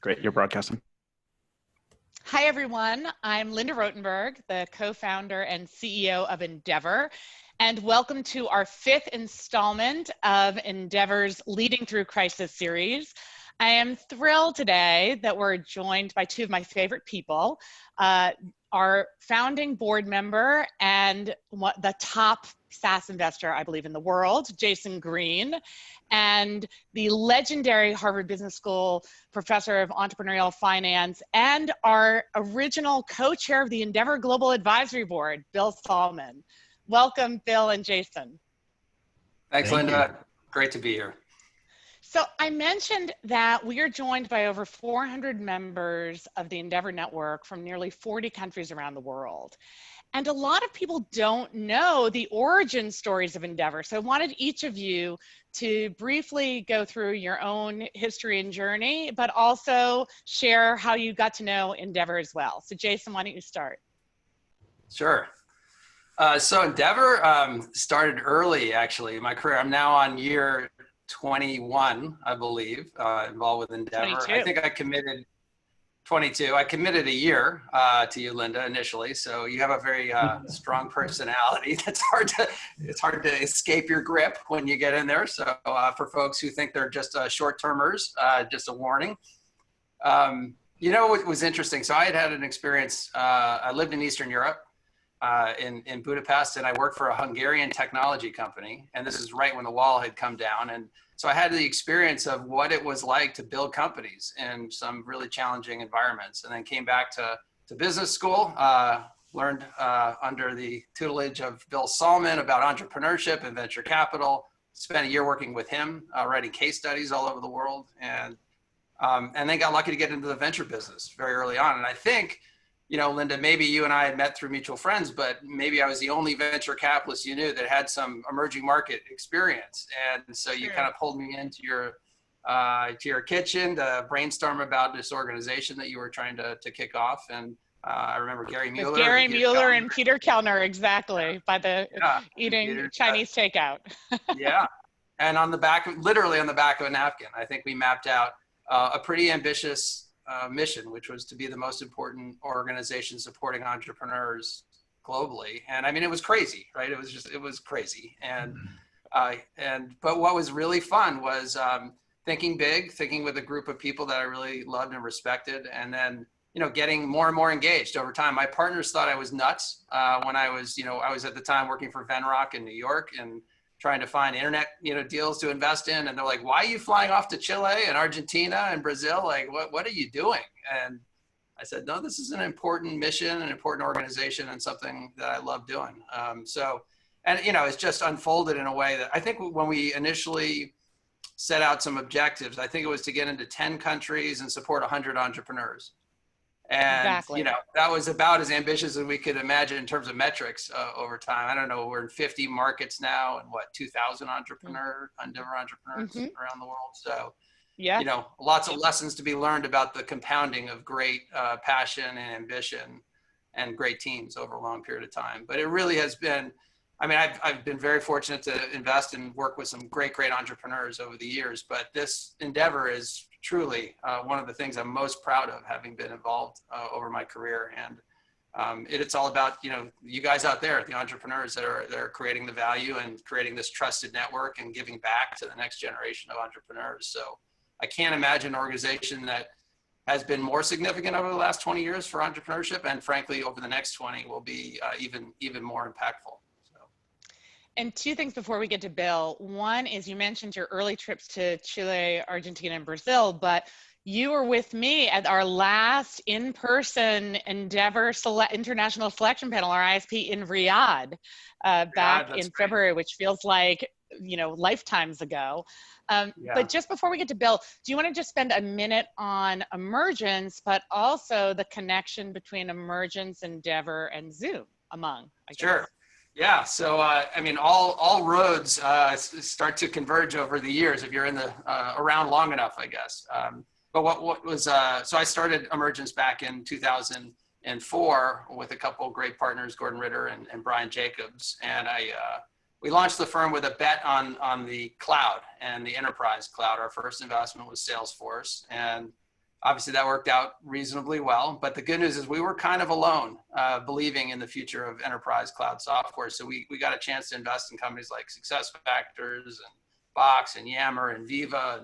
Great, you're broadcasting. Hi, everyone. I'm Linda Rottenberg, the co-founder and CEO of Endeavor, and welcome to our 5th installment of Endeavor's Leading Through Crisis series. I am thrilled today that we're joined by two of my favorite people, our founding board member and the top SaaS investor, I believe, in the world, Jason Green, and the legendary Harvard Business School professor of entrepreneurial finance and our original co-chair of the Endeavor Global Advisory Board, Bill Sahlman. Welcome, Bill and Jason. Thanks, Linda. Great to be here. So I mentioned that we are joined by over 400 members of the Endeavor Network from nearly 40 countries around the world. And a lot of people don't know the origin stories of Endeavor. So I wanted each of you to briefly go through your own history and journey, but also share how you got to know Endeavor as well. So Jason, why don't you start? Sure. So Endeavor started early, actually, in my career. I'm now on year 21, I believe, involved with Endeavor. 22. I think I committed 22. I committed a year to you, Linda, initially. So you have a very strong personality. It's hard to escape your grip when you get in there. So for folks who think they're just short-termers, just a warning. You know what was interesting? So I had an experience. I lived in Eastern Europe, in Budapest, and I worked for a Hungarian technology company. And this is right when the wall had come down. And so I had the experience of what it was like to build companies in some really challenging environments, and then came back to business school, learned under the tutelage of Bill Sahlman about entrepreneurship and venture capital, spent a year working with him, writing case studies all over the world, and then got lucky to get into the venture business very early on. And I think, you know, Linda, maybe you and I had met through mutual friends, but maybe I was the only venture capitalist you knew that had some emerging market experience. And so you kind of pulled me into your kitchen to brainstorm about this organization that you were trying to kick off. And I remember Gary Mueller. With Gary Mueller and Peter Kellner, exactly, by the eating Chinese takeout. Yeah. And on the back, literally on the back of a napkin, I think we mapped out a pretty ambitious mission, which was to be the most important organization supporting entrepreneurs globally. And I mean, it was crazy, right? It was crazy. And, but what was really fun was thinking big, thinking with a group of people that I really loved and respected. And then, you know, getting more and more engaged over time. My partners thought I was nuts when I was, you know, I was at the time working for Venrock in New York and trying to find internet, you know, deals to invest in. And they're like, why are you flying off to Chile and Argentina and Brazil? Like, what are you doing? And I said, no, this is an important mission, an important organization, and something that I love doing. And, you know, it's just unfolded in a way that I think when we initially set out some objectives, I think it was to get into 10 countries and support 100 entrepreneurs. And, exactly. You know, that was about as ambitious as we could imagine in terms of metrics over time. I don't know, we're in 50 markets now and 2,000 Endeavor entrepreneurs around the world. So, yeah, you know, lots of lessons to be learned about the compounding of great passion and ambition and great teams over a long period of time. But it really has been, I mean, I've been very fortunate to invest and work with some great entrepreneurs over the years, but this endeavor is truly one of the things I'm most proud of, having been involved over my career. And it's all about, you know, you guys out there, the entrepreneurs that are creating the value and creating this trusted network and giving back to the next generation of entrepreneurs. So I can't imagine an organization that has been more significant over the last 20 years for entrepreneurship, and frankly, over the next 20 will be even more impactful. And two things before we get to Bill. One is you mentioned your early trips to Chile, Argentina, and Brazil, but you were with me at our last in-person Endeavor International Selection Panel, our ISP in Riyadh, back in February, which feels like, you know, lifetimes ago. But just before we get to Bill, do you want to just spend a minute on Emergence, but also the connection between Emergence, Endeavor, and Zoom, among, I guess? Sure. Yeah, so I mean, all roads start to converge over the years if you're in the around long enough, I guess. But what was so I started Emergence back in 2004 with a couple of great partners, Gordon Ritter and Brian Jacobs, and we launched the firm with a bet on the cloud and the enterprise cloud. Our first investment was Salesforce, and obviously that worked out reasonably well. But the good news is we were kind of alone believing in the future of enterprise cloud software. So we got a chance to invest in companies like SuccessFactors and Box and Yammer and Viva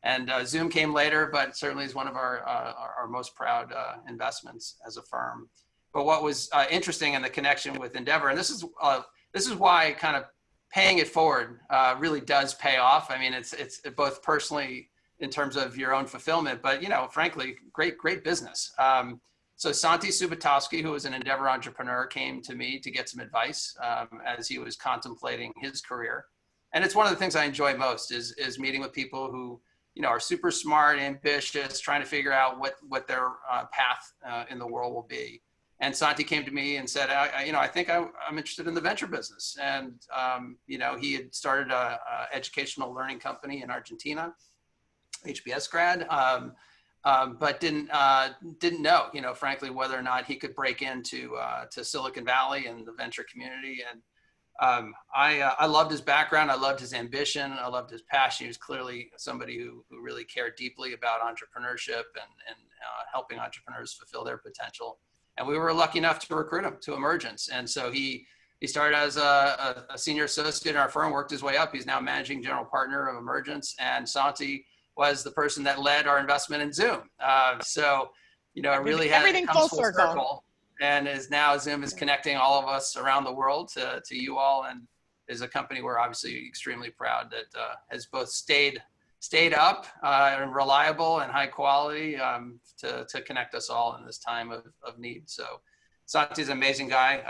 and Zoom came later, but certainly is one of our most proud investments as a firm. But what was interesting in the connection with Endeavor, and this is why kind of paying it forward really does pay off. I mean, it's both personally in terms of your own fulfillment, but frankly, great business. So Santi Subatowski, who was an Endeavor entrepreneur, came to me to get some advice as he was contemplating his career. And it's one of the things I enjoy most is meeting with people who are super smart, ambitious, trying to figure out what their path in the world will be. And Santi came to me and said, I think I'm interested in the venture business. And, he had started a educational learning company in Argentina, HBS grad, but didn't know, frankly, whether or not he could break into to Silicon Valley and the venture community. And I loved his background. I loved his ambition. I loved his passion. He was clearly somebody who really cared deeply about entrepreneurship and helping entrepreneurs fulfill their potential. And we were lucky enough to recruit him to Emergence. And so he started as a senior associate in our firm, worked his way up. He's now managing general partner of Emergence. And Santi was the person that led our investment in Zoom. It really everything comes full circle. And Zoom is connecting all of us around the world to you all, and is a company we're obviously extremely proud that has both stayed up and reliable and high quality to connect us all in this time of need. So Santi's an amazing guy.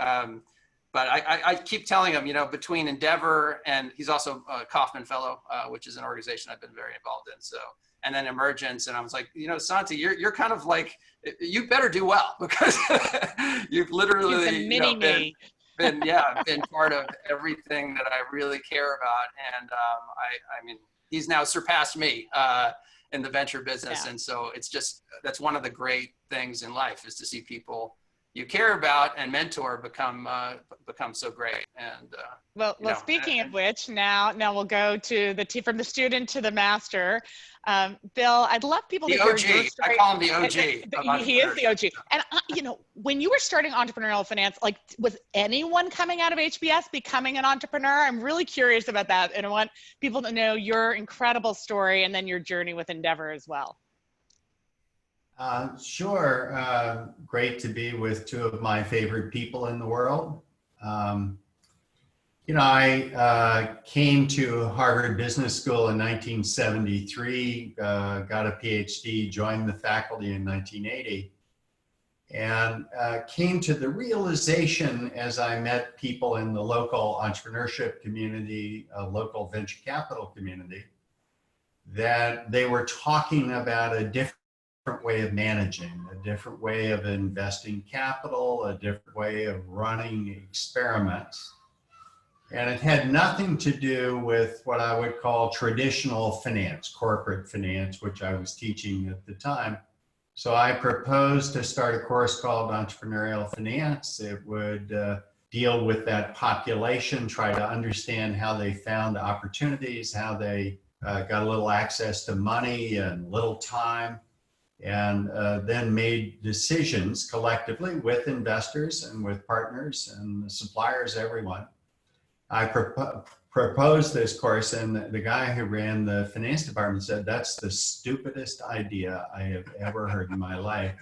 But I keep telling him, between Endeavor and he's also a Kauffman Fellow, which is an organization I've been very involved in. So, and then Emergence. And I was like, Santi, you're kind of like, you better do well because you've literally been part of everything that I really care about. And I mean, he's now surpassed me in the venture business. Yeah. And so that's one of the great things in life is to see people you care about and mentor become so great. And well, speaking of which, now we'll go to from the student to the master. Bill, I'd love people to hear your story. I call him the OG. He is the OG. And when you were starting entrepreneurial finance, like, was anyone coming out of HBS becoming an entrepreneur? I'm really curious about that, and I want people to know your incredible story and then your journey with Endeavor as well. Sure. Great to be with two of my favorite people in the world. I came to Harvard Business School in 1973, got a PhD, joined the faculty in 1980, and came to the realization as I met people in the local entrepreneurship community, local venture capital community, that they were talking about a different way of managing, a different way of investing capital, a different way of running experiments. And it had nothing to do with what I would call traditional finance, corporate finance, which I was teaching at the time. So I proposed to start a course called Entrepreneurial Finance. It would deal with that population, try to understand how they found opportunities, how they got a little access to money and little time, and then made decisions collectively with investors and with partners and suppliers, everyone. I proposed this course, and the guy who ran the finance department said, "That's the stupidest idea I have ever heard in my life.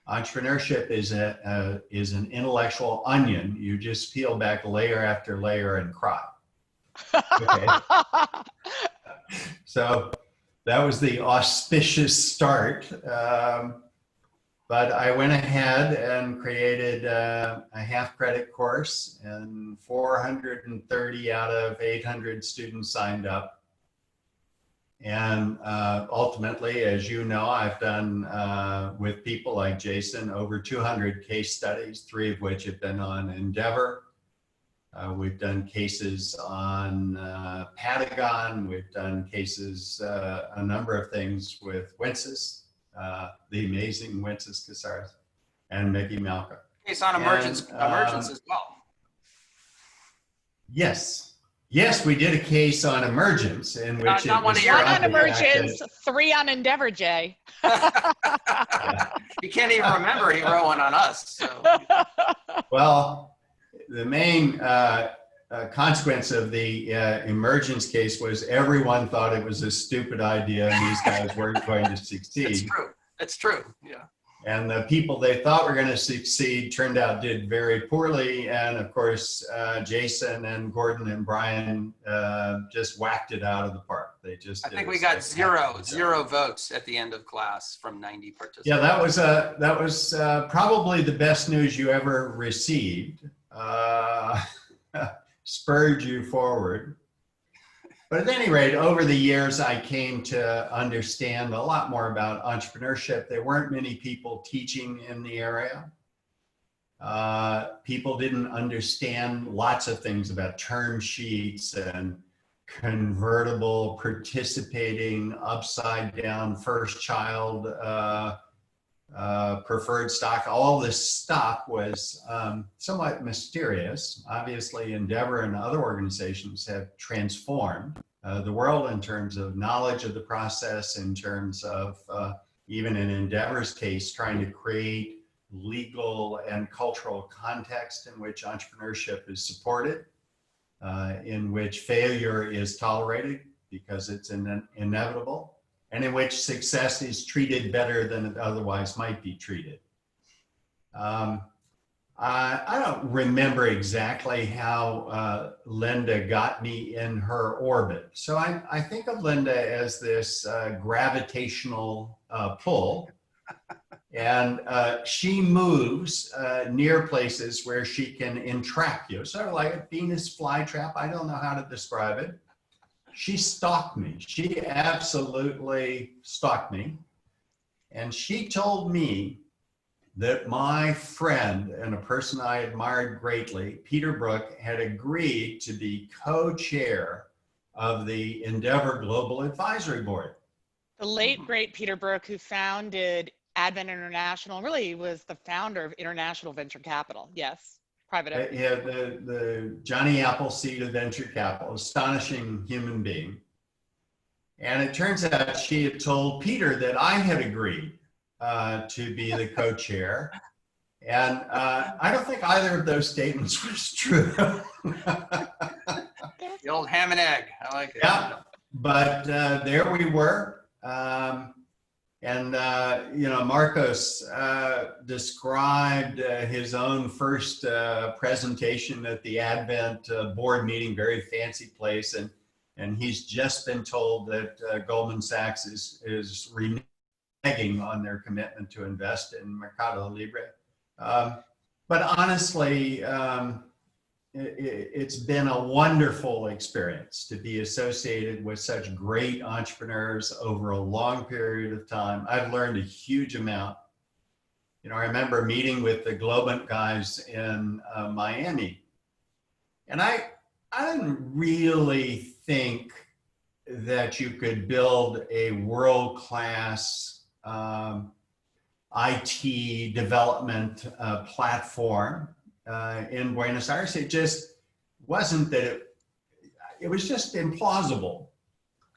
Entrepreneurship is an intellectual onion. You just peel back layer after layer and cry." Okay. So that was the auspicious start. But I went ahead and created a half-credit course, and 430 out of 800 students signed up. And ultimately, as you know, I've done with people like Jason over 200 case studies, 3 of which have been on Endeavor. We've done cases on Patagon. We've done cases, a number of things with Wences, the amazing Wences Casares, and Mickey Malcolm. Case on Emergence as well. Yes. Yes, we did a case on Emergence in which Not it one was of your One on described the fact Emergence, 3 on Endeavor, Jay. that, You can't even remember he wrote one on us. So. well, the main consequence of the Emergence case was everyone thought it was a stupid idea and these guys weren't going to succeed. It's true. It's true. Yeah. And the people they thought were going to succeed turned out did very poorly. And of course, Jason and Gordon and Brian just whacked it out of the park. They just. I think we got zero votes at the end of class from 90 participants. Yeah, that was probably the best news you ever received. Spurred you forward. But at any rate, over the years, I came to understand a lot more about entrepreneurship. There weren't many people teaching in the area. People didn't understand lots of things about term sheets and convertible, participating, upside down, first child, preferred stock. All this stuff was somewhat mysterious. Obviously, Endeavor and other organizations have transformed the world in terms of knowledge of the process, in terms of even in Endeavor's case, trying to create legal and cultural context in which entrepreneurship is supported, in which failure is tolerated because it's inevitable, and in which success is treated better than it otherwise might be treated. I don't remember exactly how Linda got me in her orbit. So I think of Linda as this gravitational pull, and she moves near places where she can entrap you, sort of like a Venus flytrap. I don't know how to describe it. She stalked me. She absolutely stalked me. And she told me that my friend and a person I admired greatly, Peter Brook, had agreed to be co-chair of the Endeavor Global Advisory Board. The late, great Peter Brook, who founded Advent International, really was the founder of International Venture Capital. Yes. Private equity. Yeah, the Johnny Appleseed of venture capital, astonishing human being. And it turns out she had told Peter that I had agreed to be the co-chair. And I don't think either of those statements was true. The old ham and egg. I like it. Yeah, but there we were. You know, Marcos described his own first presentation at the Advent board meeting, very fancy place, and he's just been told that Goldman Sachs is reneging on their commitment to invest in Mercado Libre. But honestly, it's been a wonderful experience to be associated with such great entrepreneurs over a long period of time. I've learned a huge amount. You know, I remember meeting with the Globant guys in Miami, and I didn't really think that you could build a world-class IT development platform in Buenos Aires. It just wasn't that it was just implausible.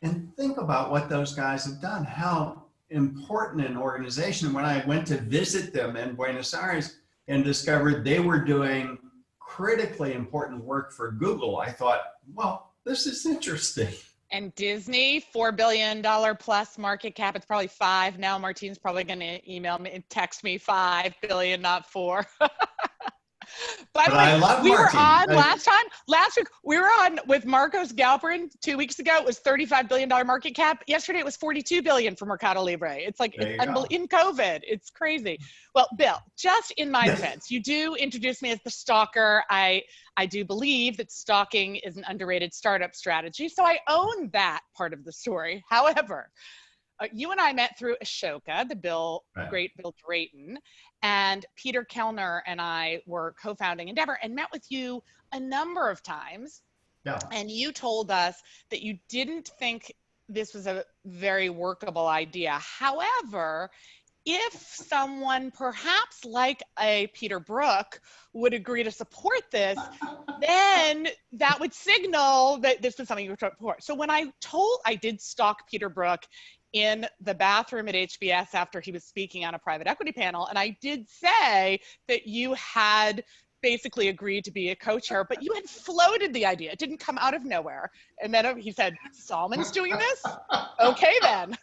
And think about what those guys have done, how important an organization. When I went to visit them in Buenos Aires and discovered they were doing critically important work for Google, I thought, well, this is interesting. And Disney, $4 billion plus market cap. It's probably 5 now. Martine's probably going to email me and text me 5 billion, not 4. By the way, we were on last week, we were on with Marcos Galperin 2 weeks ago. It was $35 billion market cap. Yesterday, it was $42 billion for Mercado Libre. It's like in COVID. It's crazy. Well, Bill, just in my defense, you do introduce me as the stalker. I do believe that stalking is an underrated startup strategy. So I own that part of the story. However, you and I met through Ashoka, great Bill Drayton, and Peter Kellner and I were co-founding Endeavor and met with you a number of times. Yeah. And you told us that you didn't think this was a very workable idea. However, if someone perhaps like a Peter Brook would agree to support this, then that would signal that this was something you were trying to support. So when I did stalk Peter Brook in the bathroom at HBS after he was speaking on a private equity panel, and I did say that you had basically agreed to be a co-chair, but you had floated the idea. It didn't come out of nowhere. And then he said, Sahlman's doing this? Okay, then.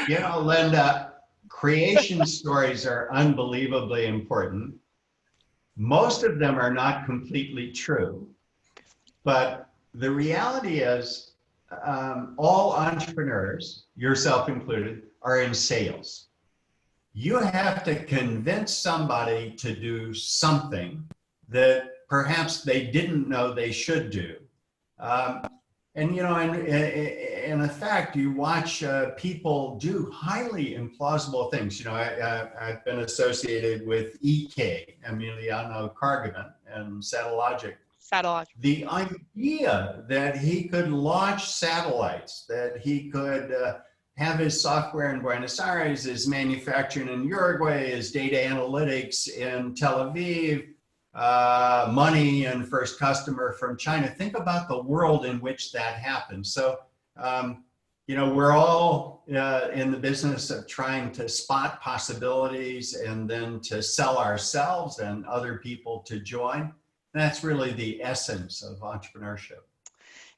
You know, Linda, creation stories are unbelievably important. Most of them are not completely true, but the reality is all entrepreneurs, yourself included, are in sales. You have to convince somebody to do something that perhaps they didn't know they should do. And you know, in effect, you watch people do highly implausible things. You know, I've been associated with EK, Emiliano Kargevin, and Satellogic. The idea that he could launch satellites, that he could have his software in Buenos Aires, his manufacturing in Uruguay, his data analytics in Tel Aviv, money and first customer from China. Think about the world in which that happened. So, you know, we're all in the business of trying to spot possibilities and then to sell ourselves and other people to join. That's really the essence of entrepreneurship.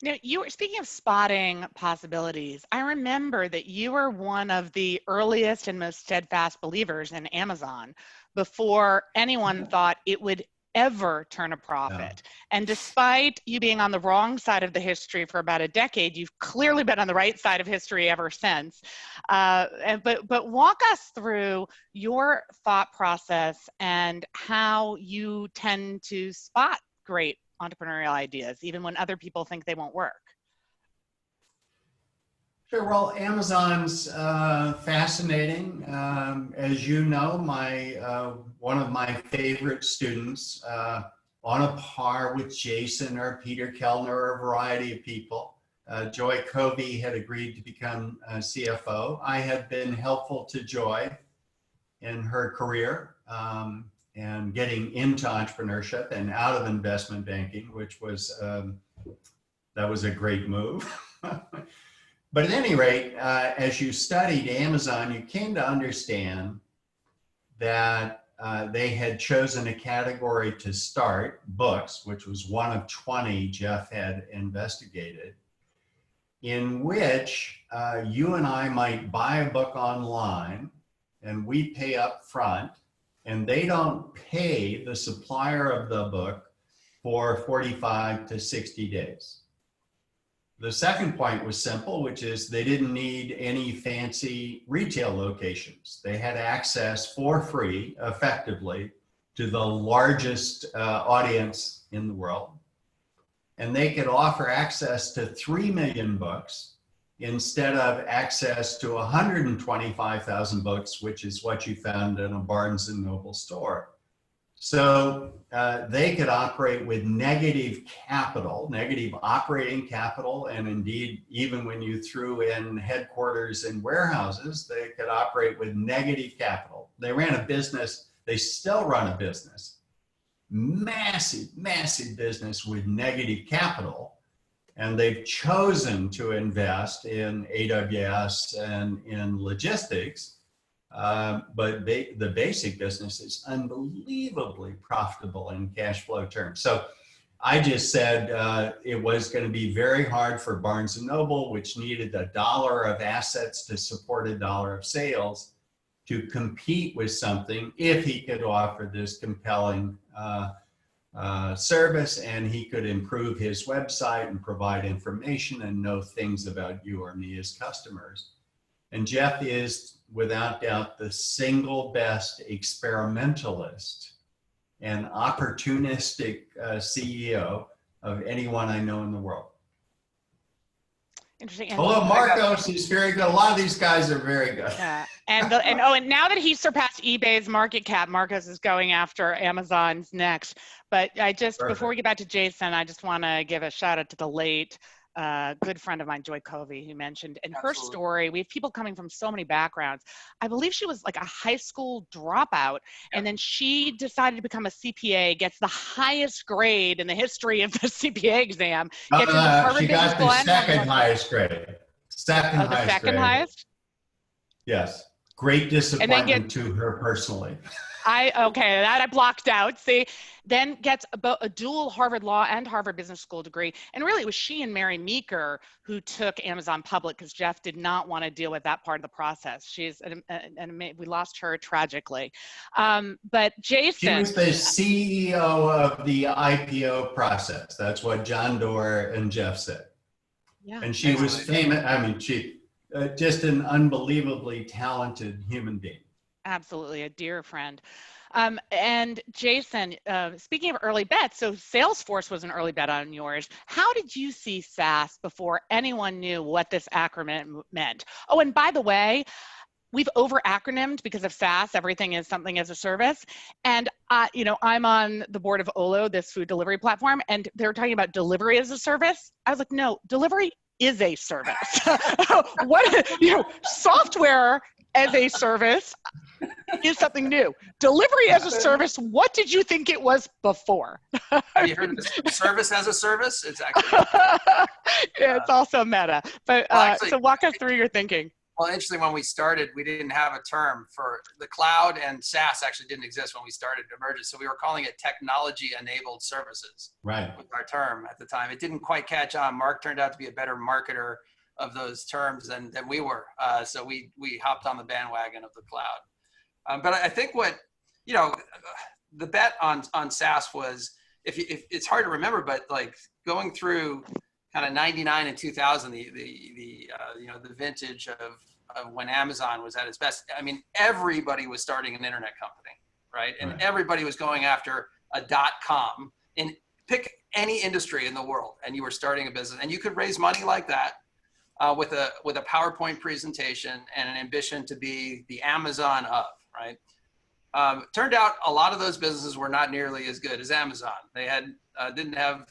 Now, you were speaking of spotting possibilities. I remember that you were one of the earliest and most steadfast believers in Amazon before anyone thought it would ever turn a profit. And despite you being on the wrong side of the history for about a decade, you've clearly been on the right side of history ever since. But walk us through your thought process and how you tend to spot great entrepreneurial ideas, even when other people think they won't work. Sure. Well, Amazon's fascinating. As you know, one of my favorite students, on a par with Jason or Peter Kellner or a variety of people, Joy Covey had agreed to become CFO. I had been helpful to Joy in her career and getting into entrepreneurship and out of investment banking, which was that was a great move. But at any rate, as you studied Amazon, you came to understand that they had chosen a category to start, books, which was one of 20 Jeff had investigated, in which you and I might buy a book online and we pay up front, and they don't pay the supplier of the book for 45 to 60 days. The second point was simple, which is they didn't need any fancy retail locations. They had access for free, effectively, to the largest audience in the world. And they could offer access to 3 million books instead of access to 125,000 books, which is what you found in a Barnes and Noble store. So they could operate with negative capital, negative operating capital, and indeed, even when you threw in headquarters and warehouses, they could operate with negative capital. They ran a business, they still run a business, massive, massive business with negative capital, and they've chosen to invest in AWS and in logistics. But the basic business is unbelievably profitable in cash flow terms. So I just said it was going to be very hard for Barnes and Noble, which needed $1 of assets to support $1 of sales, to compete with something if he could offer this compelling service, and he could improve his website and provide information and know things about you or me as customers. And Jeff is, without doubt, the single best experimentalist and opportunistic CEO of anyone I know in the world. Interesting. Hello, Marcos. He's very good. A lot of these guys are very good. Yeah. And now that he surpassed eBay's market cap, Marcos is going after Amazon's next. But before we get back to Jason, I just want to give a shout out to the late a good friend of mine, Joy Covey, who mentioned, and her Absolutely. story, we have people coming from so many backgrounds. I believe she was like a high school dropout, and then she decided to become a CPA, gets the highest grade in the history of the CPA exam, gets into Harvard She Business got the School and Harvard second Law School. highest grade. Second The highest second grade. highest? Yes. Great And then disappointment to her personally. Okay, that I blocked out. See, then gets a dual Harvard Law and Harvard Business School degree. And really, it was she and Mary Meeker who took Amazon public because Jeff did not want to deal with that part of the process. She's we lost her tragically. But Jason. She was the CEO of the IPO process. That's what John Doerr and Jeff said. Yeah. And she was famous. I mean, she just an unbelievably talented human being. Absolutely, a dear friend. And Jason, speaking of early bets, so Salesforce was an early bet on yours. How did you see SaaS before anyone knew what this acronym meant? Oh, and by the way, we've over-acronymed because of SaaS. Everything is something as a service. And, I'm on the board of Olo, this food delivery platform, and they're talking about delivery as a service. I was like, no, delivery is a service. Software as a service is something new. Delivery as a service, what did you think it was before? Have you heard of this? Service as a service? It's actually it's also meta. But so walk us through your thinking. Well, interestingly, when we started, we didn't have a term for the cloud, and SaaS actually didn't exist when we started Emergence. So we were calling it technology-enabled services. Right. Was our term at the time. It didn't quite catch on. Mark turned out to be a better marketer of those terms than we were. So we hopped on the bandwagon of the cloud. But I think the bet on SaaS was, if it's hard to remember, but like going through kind of 99 and 2000, the vintage of when Amazon was at its best. I mean, everybody was starting an internet company, right? And everybody was going after a .com in pick any industry in the world, and you were starting a business, and you could raise money like that with a PowerPoint presentation and an ambition to be the Amazon of, right? Turned out a lot of those businesses were not nearly as good as Amazon. They didn't have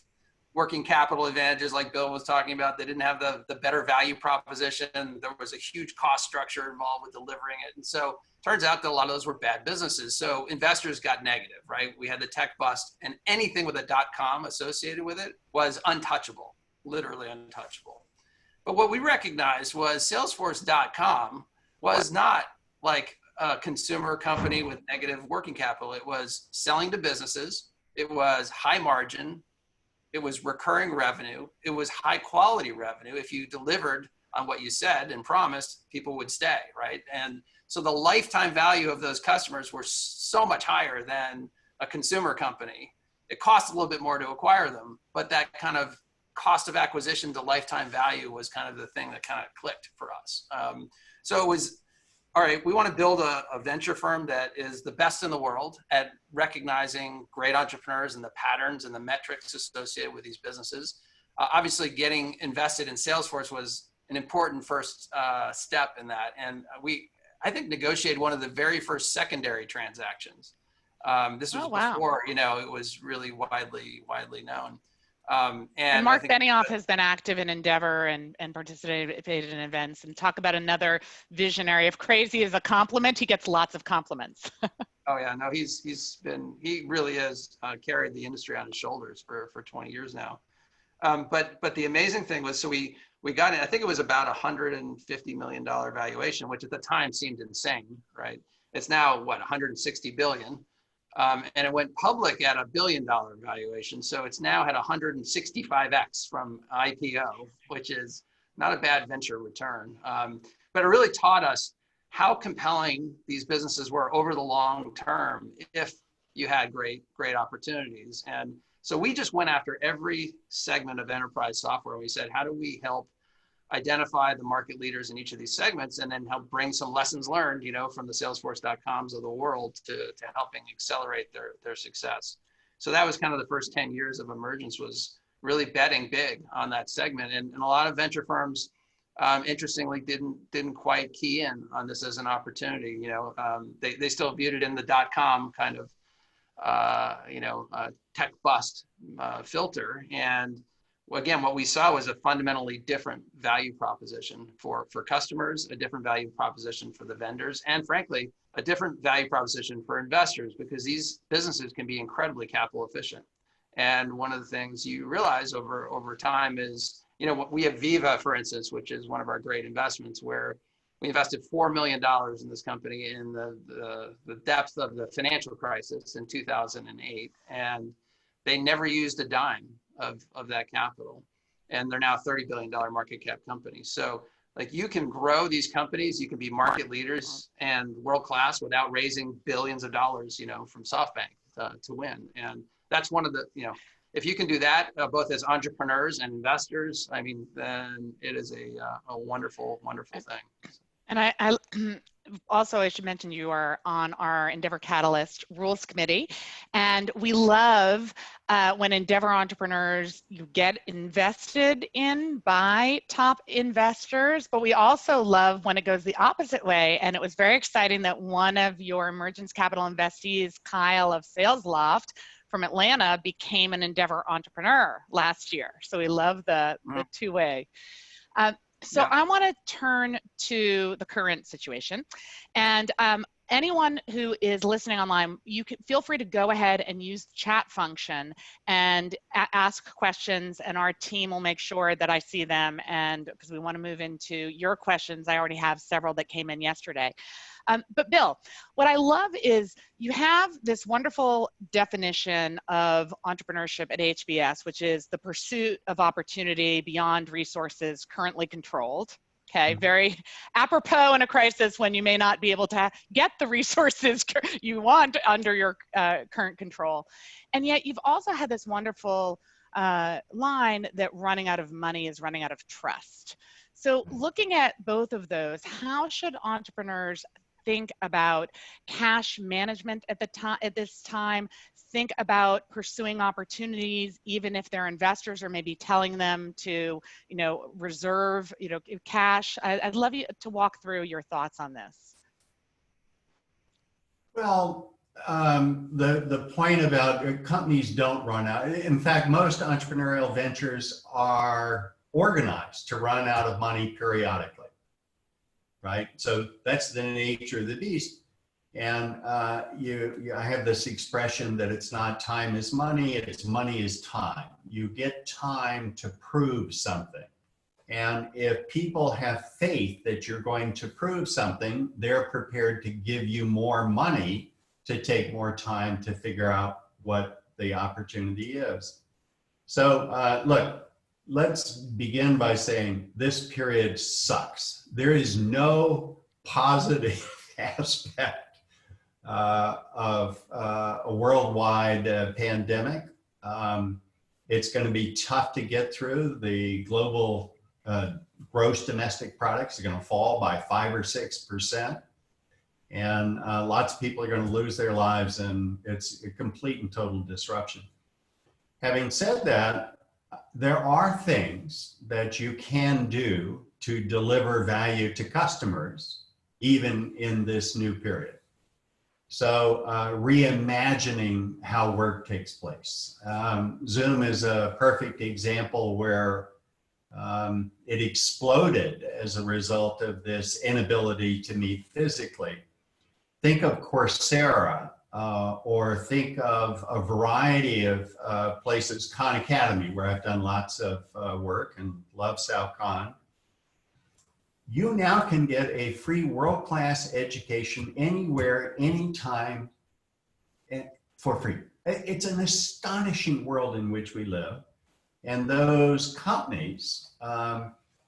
working capital advantages like Bill was talking about. They didn't have the better value proposition. There was a huge cost structure involved with delivering it. And so turns out that a lot of those were bad businesses. So investors got negative, right? We had the tech bust, and anything with a .com associated with it was untouchable, literally untouchable. But what we recognized was Salesforce.com was not like a consumer company with negative working capital. It was selling to businesses. It was high margin. It was recurring revenue. It was high quality revenue. If you delivered on what you said and promised, people would stay, right? And so the lifetime value of those customers were so much higher than a consumer company. It cost a little bit more to acquire them, but that kind of cost of acquisition to lifetime value was kind of the thing that kind of clicked for us. So it was, all right, we want to build a venture firm that is the best in the world at recognizing great entrepreneurs and the patterns and the metrics associated with these businesses. Obviously, getting invested in Salesforce was an important first step in that. And I think, negotiated one of the very first secondary transactions. This was before, it was really widely known. And Mark Benioff has been active in Endeavor and participated in events. And talk about another visionary. If crazy is a compliment, he gets lots of compliments. Oh yeah, no, he really has carried the industry on his shoulders for 20 years now. But the amazing thing was, so we got it. I think it was about $150 million valuation, which at the time seemed insane, right? It's now what, 160 billion. And it went public at $1 billion valuation. So it's now had 165x from IPO, which is not a bad venture return. But it really taught us how compelling these businesses were over the long term if you had great opportunities. And so we just went after every segment of enterprise software. We said, how do we help identify the market leaders in each of these segments, and then help bring some lessons learned, from the Salesforce.coms of the world to helping accelerate their success. So that was kind of the first 10 years of Emergence, was really betting big on that segment. And a lot of venture firms, interestingly, didn't quite key in on this as an opportunity. They still viewed it in the .com kind of, tech bust filter. And again, what we saw was a fundamentally different value proposition for customers, a different value proposition for the vendors, and frankly, a different value proposition for investors, because these businesses can be incredibly capital efficient. And one of the things you realize over time is, we have Viva, for instance, which is one of our great investments, where we invested $4 million in this company in the depth of the financial crisis in 2008. And they never used a dime of that capital. And they're now a $30 billion market cap company. So like, you can grow these companies, you can be market leaders and world-class without raising billions of dollars, from SoftBank to win. And that's one of the, if you can do that, both as entrepreneurs and investors, I mean, then it is a wonderful, wonderful thing. And I also, I should mention, you are on our Endeavor Catalyst Rules Committee, and we love when Endeavor entrepreneurs, you get invested in by top investors, but we also love when it goes the opposite way. And it was very exciting that one of your Emergence Capital investees, Kyle of SalesLoft from Atlanta, became an Endeavor entrepreneur last year. So we love the two-way. So I want to turn to the current situation, and anyone who is listening online, you can feel free to go ahead and use the chat function and ask questions, and our team will make sure that I see them. And because we want to move into your questions, I already have several that came in yesterday. But Bill, what I love is you have this wonderful definition of entrepreneurship at HBS, which is the pursuit of opportunity beyond resources currently controlled. Okay, very apropos in a crisis when you may not be able to get the resources you want under your current control. And yet you've also had this wonderful line that running out of money is running out of trust. So looking at both of those, how should entrepreneurs think about cash management at this time, think about pursuing opportunities, even if their investors are maybe telling them to, reserve, cash? I'd love you to walk through your thoughts on this. Well, the point about companies don't run out. In fact, most entrepreneurial ventures are organized to run out of money periodically. Right? So that's the nature of the beast. And I have this expression that it's not time is money, it's money is time. You get time to prove something. And if people have faith that you're going to prove something, they're prepared to give you more money to take more time to figure out what the opportunity is. So look, let's begin by saying this period sucks. There is no positive aspect of a worldwide pandemic. It's going to be tough to get through. The global gross domestic products are going to fall by 5 or 6%. And lots of people are going to lose their lives, and it's a complete and total disruption. Having said that, there are things that you can do to deliver value to customers, even in this new period. So reimagining how work takes place. Zoom is a perfect example where it exploded as a result of this inability to meet physically. Think of Coursera, or think of a variety of places, Khan Academy, where I've done lots of work and love Sal Khan. You now can get a free world-class education anywhere, anytime, for free. It's an astonishing world in which we live. And those companies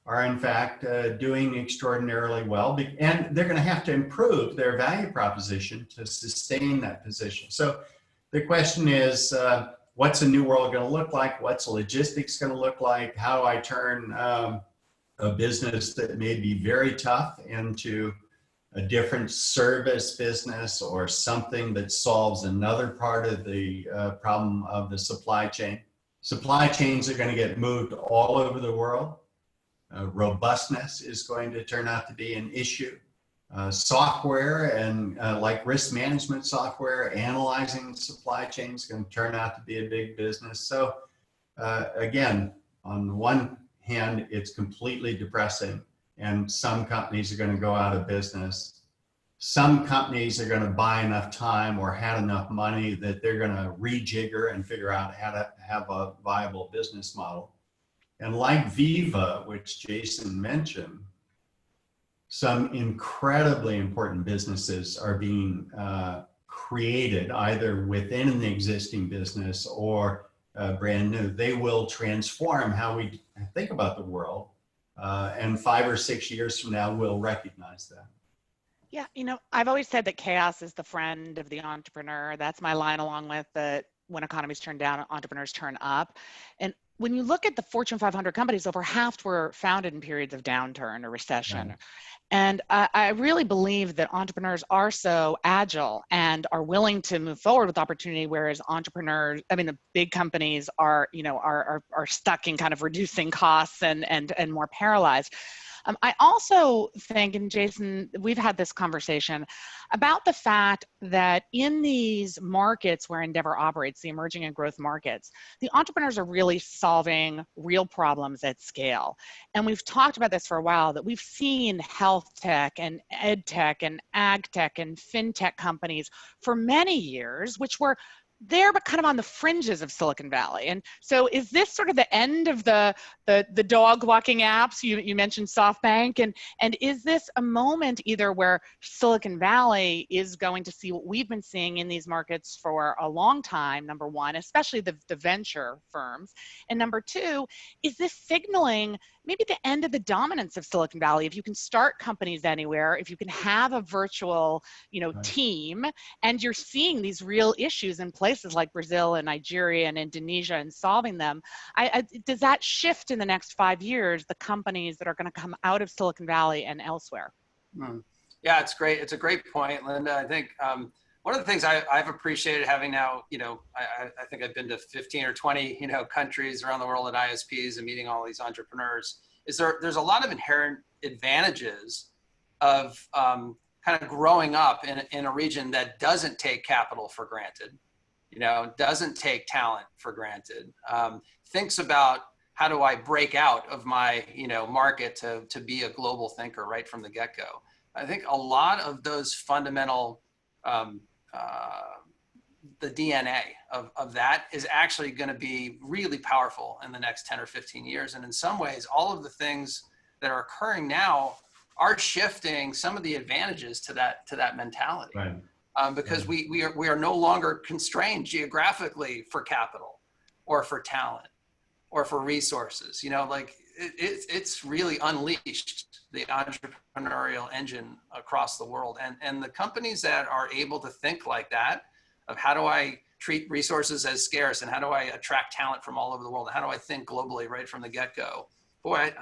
are in fact doing extraordinarily well, and they're going to have to improve their value proposition to sustain that position. So the question is, what's the new world going to look like? What's logistics going to look like? How do I turn a business that may be very tough into a different service business, or something that solves another part of the problem of the supply chain? Supply chains are going to get moved all over the world. Robustness is going to turn out to be an issue. Software and like risk management software, analyzing supply chains is going to turn out to be a big business. So again, On the one hand, it's completely depressing, and some companies are going to go out of business. Some companies are going to buy enough time or had enough money that they're going to rejigger and figure out how to have a viable business model. And like Viva, which Jason mentioned, some incredibly important businesses are being created either within an existing business or brand new. They will transform how we think about the world. And 5 or 6 years from now, we'll recognize that. Yeah, I've always said that chaos is the friend of the entrepreneur. That's my line, along with the when economies turn down, entrepreneurs turn up. And when you look at the Fortune 500 companies, over half were founded in periods of downturn or recession. Right. And I really believe that entrepreneurs are so agile and are willing to move forward with opportunity, whereas the big companies are stuck in kind of reducing costs and more paralyzed. I also think, and Jason, we've had this conversation about the fact that in these markets where Endeavor operates, the emerging and growth markets, the entrepreneurs are really solving real problems at scale. And we've talked about this for a while, that we've seen health tech and ed tech and ag tech and fintech companies for many years, which were there but kind of on the fringes of Silicon Valley. And so is this sort of the end of the dog walking apps? You mentioned SoftBank, and is this a moment either where Silicon Valley is going to see what we've been seeing in these markets for a long time, number one, especially the venture firms, and number two, is this signaling maybe the end of the dominance of Silicon Valley? If you can start companies anywhere, if you can have a virtual Right. team, and you're seeing these real issues in places like Brazil and Nigeria and Indonesia and solving them, does that shift in the next 5 years the companies that are going to come out of Silicon Valley and elsewhere? Yeah, it's great. It's a great point, Linda. I think one of the things I've appreciated having now, I think I've been to 15 or 20, countries around the world at ISPs and meeting all these entrepreneurs, is there's a lot of inherent advantages of kind of growing up in a region that doesn't take capital for granted, doesn't take talent for granted, thinks about how do I break out of my, market to be a global thinker right from the get-go. I think a lot of those fundamental, the DNA of that is actually going to be really powerful in the next 10 or 15 years. And in some ways, all of the things that are occurring now are shifting some of the advantages to that mentality. Right. Because we are no longer constrained geographically for capital or for talent or for resources. It's really unleashed the entrepreneurial engine across the world. And the companies that are able to think like that, of how do I treat resources as scarce and how do I attract talent from all over the world? And how do I think globally right from the get-go? Boy,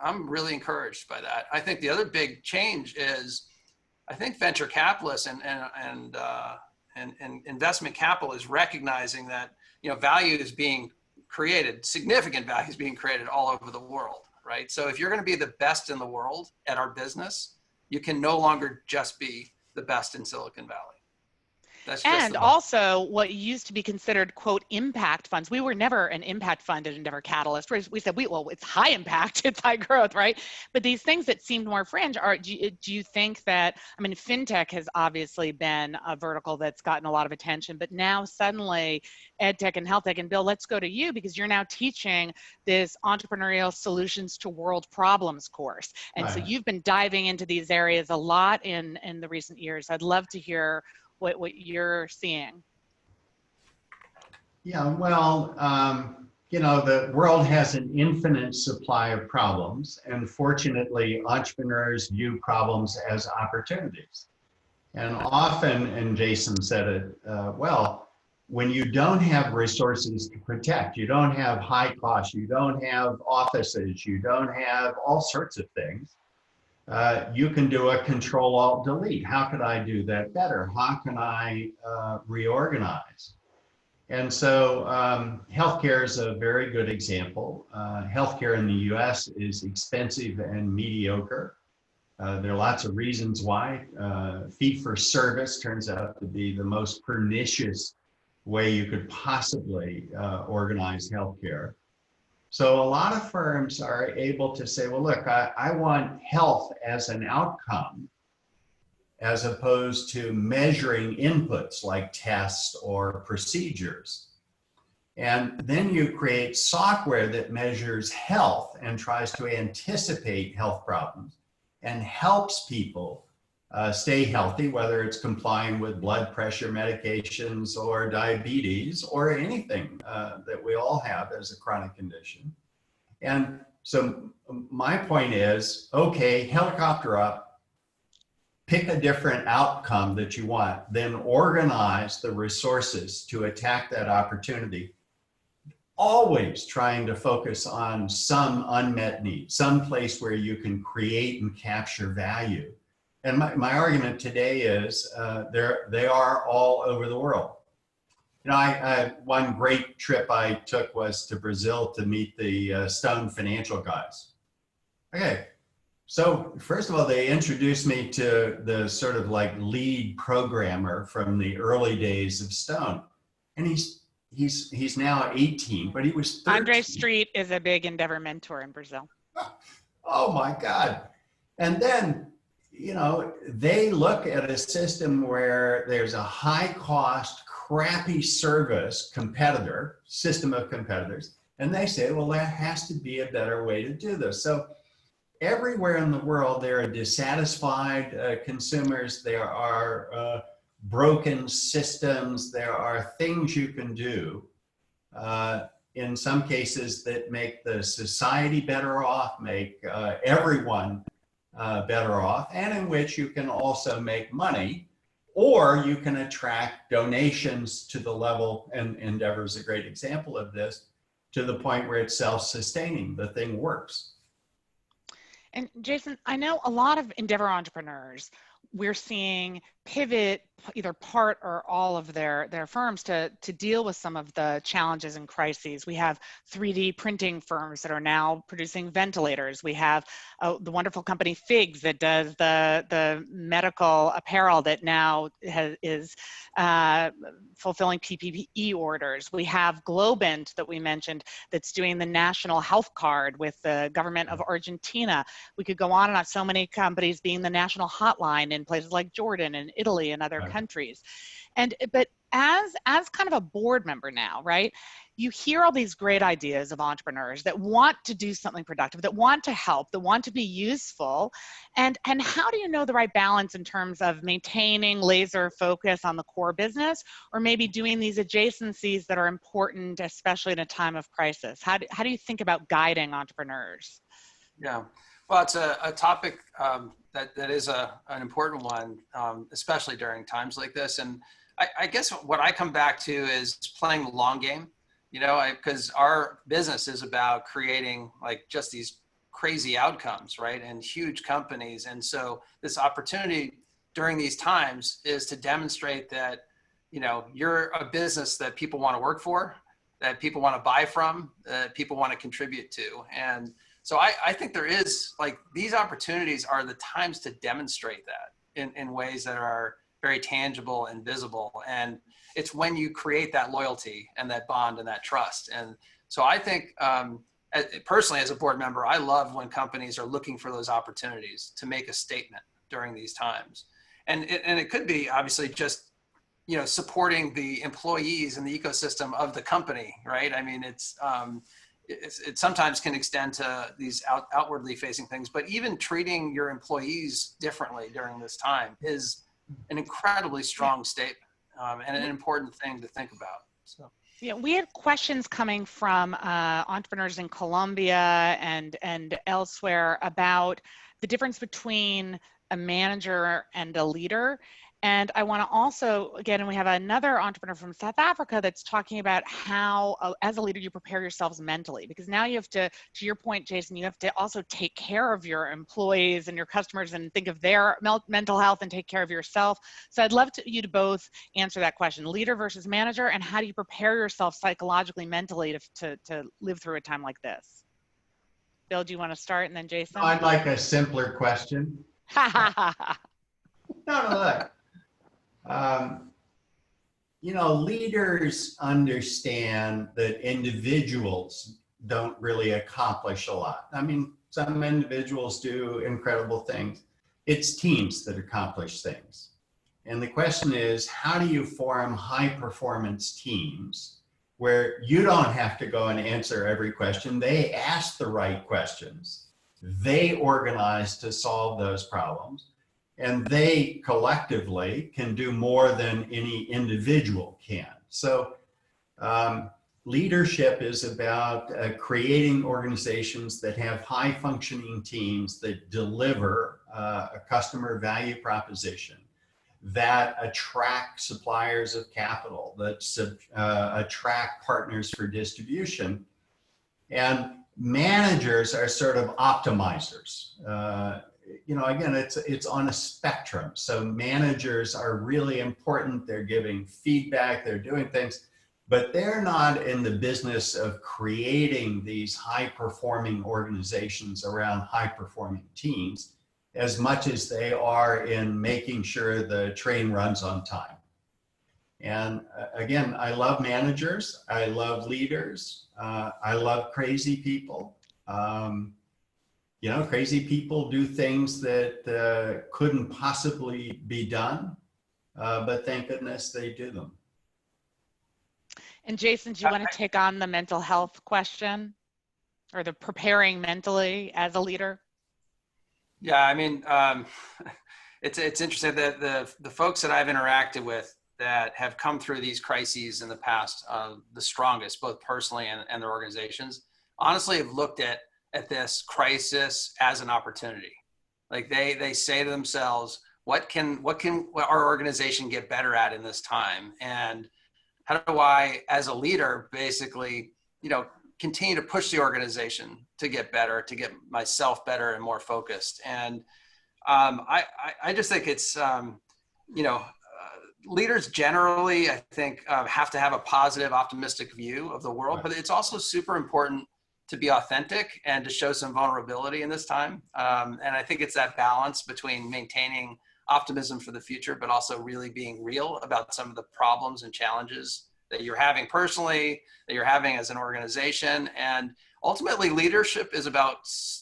I'm really encouraged by that. I think the other big change is, I think venture capitalists and investment capital is recognizing that, value is being created, significant value is being created all over the world, right? So if you're going to be the best in the world at our business, you can no longer just be the best in Silicon Valley. And also what used to be considered, quote, impact funds. We were never an impact fund at Endeavor Catalyst. We said, well, it's high impact, it's high growth, right? But these things that seemed more fringe do you think that, fintech has obviously been a vertical that's gotten a lot of attention, but now suddenly EdTech and HealthTech, and Bill, let's go to you because you're now teaching this entrepreneurial solutions to world problems course. And so you've been diving into these areas a lot in the recent years. I'd love to hear what you're seeing. Yeah, well, the world has an infinite supply of problems, and fortunately, entrepreneurs view problems as opportunities. And often, and Jason said it well, when you don't have resources to protect, you don't have high costs, you don't have offices, you don't have all sorts of things, you can do a Control-Alt-Delete. How could I do that better? How can I reorganize? And so healthcare is a very good example. Healthcare in the US is expensive and mediocre. There are lots of reasons why. Fee-for-service turns out to be the most pernicious way you could possibly organize healthcare. So a lot of firms are able to say, well, look, I want health as an outcome, as opposed to measuring inputs like tests or procedures. And then you create software that measures health and tries to anticipate health problems and helps people stay healthy, whether it's complying with blood pressure medications or diabetes or anything that we all have as a chronic condition. And so my point is, okay, helicopter up, pick a different outcome that you want, then organize the resources to attack that opportunity. Always trying to focus on some unmet need, some place where you can create and capture value. And my argument today is they are all over the world. You know, one great trip I took was to Brazil to meet the Stone financial guys. Okay, so first of all, they introduced me to the sort of like lead programmer from the early days of Stone. And he's now 18, but he was 13. Andre Street is a big Endeavor mentor in Brazil. Oh my God. And then, you know, they look at a system where there's a high cost, crappy service competitor, system of competitors, and they say, well, there has to be a better way to do this. So everywhere in the world, there are dissatisfied consumers, there are broken systems, there are things you can do in some cases that make the society better off, make everyone better off, and in which you can also make money, or you can attract donations to the level, and Endeavor is a great example of this, to the point where it's self-sustaining, the thing works. And Jason, I know a lot of Endeavor entrepreneurs, we're seeing pivot either part or all of their firms to deal with some of the challenges and crises. We have 3D printing firms that are now producing ventilators. We have the wonderful company Figs that does the medical apparel that now is fulfilling PPE orders. We have Globant that we mentioned that's doing the national health card with the government of Argentina. We could go on and on, so many companies being the national hotline in places like Jordan and Italy and other countries. But as kind of a board member now, right, you hear all these great ideas of entrepreneurs that want to do something productive, that want to help, that want to be useful. And how do you know the right balance in terms of maintaining laser focus on the core business, or maybe doing these adjacencies that are important, especially in a time of crisis? How do you think about guiding entrepreneurs? Yeah, well, it's a topic that is an important one, especially during times like this. And I guess what I come back to is playing the long game, you know, because our business is about creating like just these crazy outcomes, right? And huge companies. And so this opportunity during these times is to demonstrate that, you know, you're a business that people want to work for, that people want to buy from, that people want to contribute to. And so I think there is, like, these opportunities are the times to demonstrate that in ways that are very tangible and visible. And it's when you create that loyalty and that bond and that trust. And so I think personally, as a board member, I love when companies are looking for those opportunities to make a statement during these times. And it could be obviously just, you know, supporting the employees and the ecosystem of the company, right? I mean, it sometimes can extend to these outwardly facing things, but even treating your employees differently during this time is an incredibly strong statement and an important thing to think about. So. Yeah, we had questions coming from entrepreneurs in Colombia and elsewhere about the difference between a manager and a leader. And I want to also, again, and we have another entrepreneur from South Africa that's talking about how, as a leader, you prepare yourselves mentally, because now you have to your point, Jason, you have to also take care of your employees and your customers and think of their mental health and take care of yourself. So I'd love you to both answer that question, leader versus manager, and how do you prepare yourself psychologically, mentally to live through a time like this? Bill, do you want to start, and then Jason? I'd like a simpler question. No, look. You know, leaders understand that individuals don't really accomplish a lot. I mean, some individuals do incredible things. It's teams that accomplish things. And the question is, how do you form high performance teams where you don't have to go and answer every question? They ask the right questions. They organize to solve those problems. And they collectively can do more than any individual can. So leadership is about creating organizations that have high functioning teams that deliver a customer value proposition, that attract suppliers of capital, that attract partners for distribution. And managers are sort of optimizers. Again, it's on a spectrum. So managers are really important. They're giving feedback, they're doing things, but they're not in the business of creating these high performing organizations around high performing teams as much as they are in making sure the train runs on time. And again, I love managers, I love leaders, I love crazy people. Crazy people do things that couldn't possibly be done, but thank goodness they do them. And Jason, do you want to take on the mental health question or the preparing mentally as a leader? Yeah, I mean, it's interesting that the folks that I've interacted with that have come through these crises in the past, the strongest, both personally and their organizations, honestly have looked at this crisis as an opportunity. Like they say to themselves, what can our organization get better at in this time? And how do I, as a leader, basically, continue to push the organization to get better, to get myself better and more focused? And I just think it's, leaders generally, I think, have to have a positive, optimistic view of the world, but it's also super important to be authentic and to show some vulnerability in this time. And I think it's that balance between maintaining optimism for the future, but also really being real about some of the problems and challenges that you're having personally, that you're having as an organization. And ultimately, leadership is about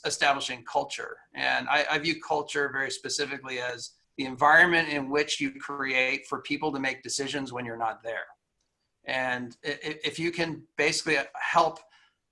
establishing culture. And I view culture very specifically as the environment in which you create for people to make decisions when you're not there. And if you can basically help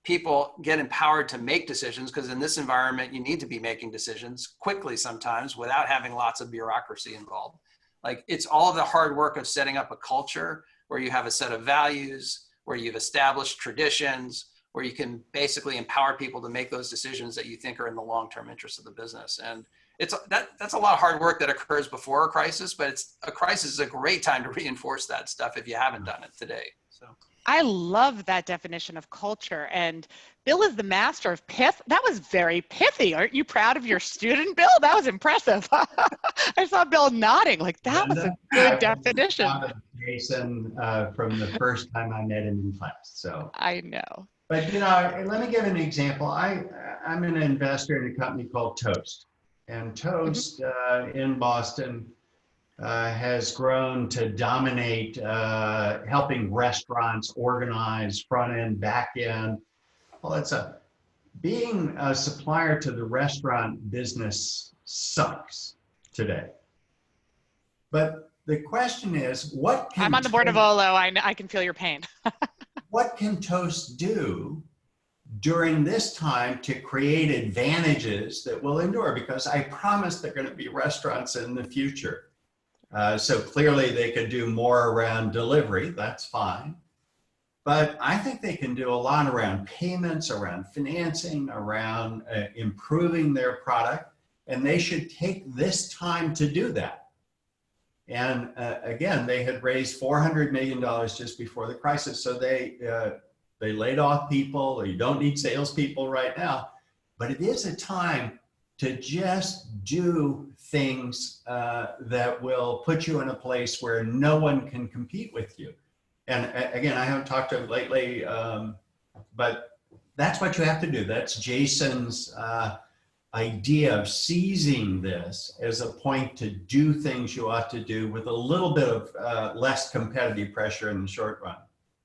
people get empowered to make decisions, because in this environment, you need to be making decisions quickly sometimes without having lots of bureaucracy involved. Like, it's all of the hard work of setting up a culture where you have a set of values, where you've established traditions, where you can basically empower people to make those decisions that you think are in the long-term interest of the business. And that's a lot of hard work that occurs before a crisis, but a crisis is a great time to reinforce that stuff if you haven't done it today. So I love that definition of culture. And Bill is the master of pith. That was very pithy. Aren't you proud of your student, Bill? That was impressive. I saw Bill nodding like that was a good definition. Jason, from the first time I met him in class. So I know. But let me give an example. I'm an investor in a company called Toast, and Toast in Boston has grown to dominate helping restaurants organize front end, back end. Well, being a supplier to the restaurant business sucks today. But the question is, I'm on the board of Olo. I can feel your pain. What can Toast do during this time to create advantages that will endure? Because I promise there are going to be restaurants in the future. So clearly they could do more around delivery, that's fine. But I think they can do a lot around payments, around financing, around improving their product, and they should take this time to do that. And again, they had raised $400 million just before the crisis, so they laid off people. You don't need salespeople right now, but it is a time to just do things that will put you in a place where no one can compete with you. And again, I haven't talked to him lately, but that's what you have to do. That's Jason's idea of seizing this as a point to do things you ought to do with a little bit of less competitive pressure in the short run.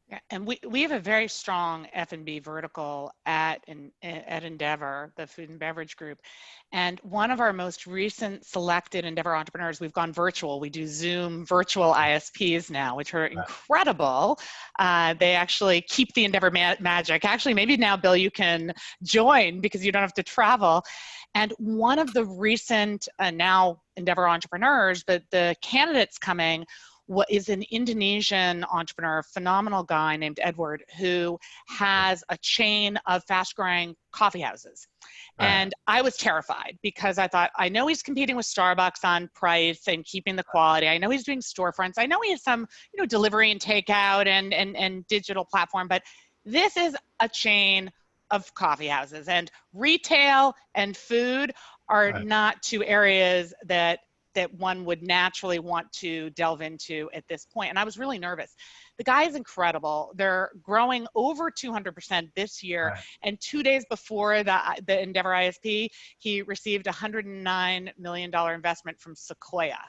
Yeah, and we have a very strong F&B vertical at Endeavor, the food and beverage group. And one of our most recent selected Endeavor entrepreneurs, we've gone virtual. We do Zoom virtual ISPs now, which are incredible. They actually keep the Endeavor magic. Actually, maybe now, Bill, you can join because you don't have to travel. And one of the recent now Endeavor entrepreneurs, but the candidates coming, what is an Indonesian entrepreneur, a phenomenal guy named Edward, who has a chain of fast-growing coffee houses. Right. And I was terrified because I thought, I know he's competing with Starbucks on price and keeping the quality. I know he's doing storefronts. I know he has some, delivery and takeout and digital platform, but this is a chain of coffee houses, and retail and food are not two areas that one would naturally want to delve into at this point. And I was really nervous. The guy is incredible. They're growing over 200% this year. Right. And 2 days before the Endeavor ISP, he received a $109 million investment from Sequoia.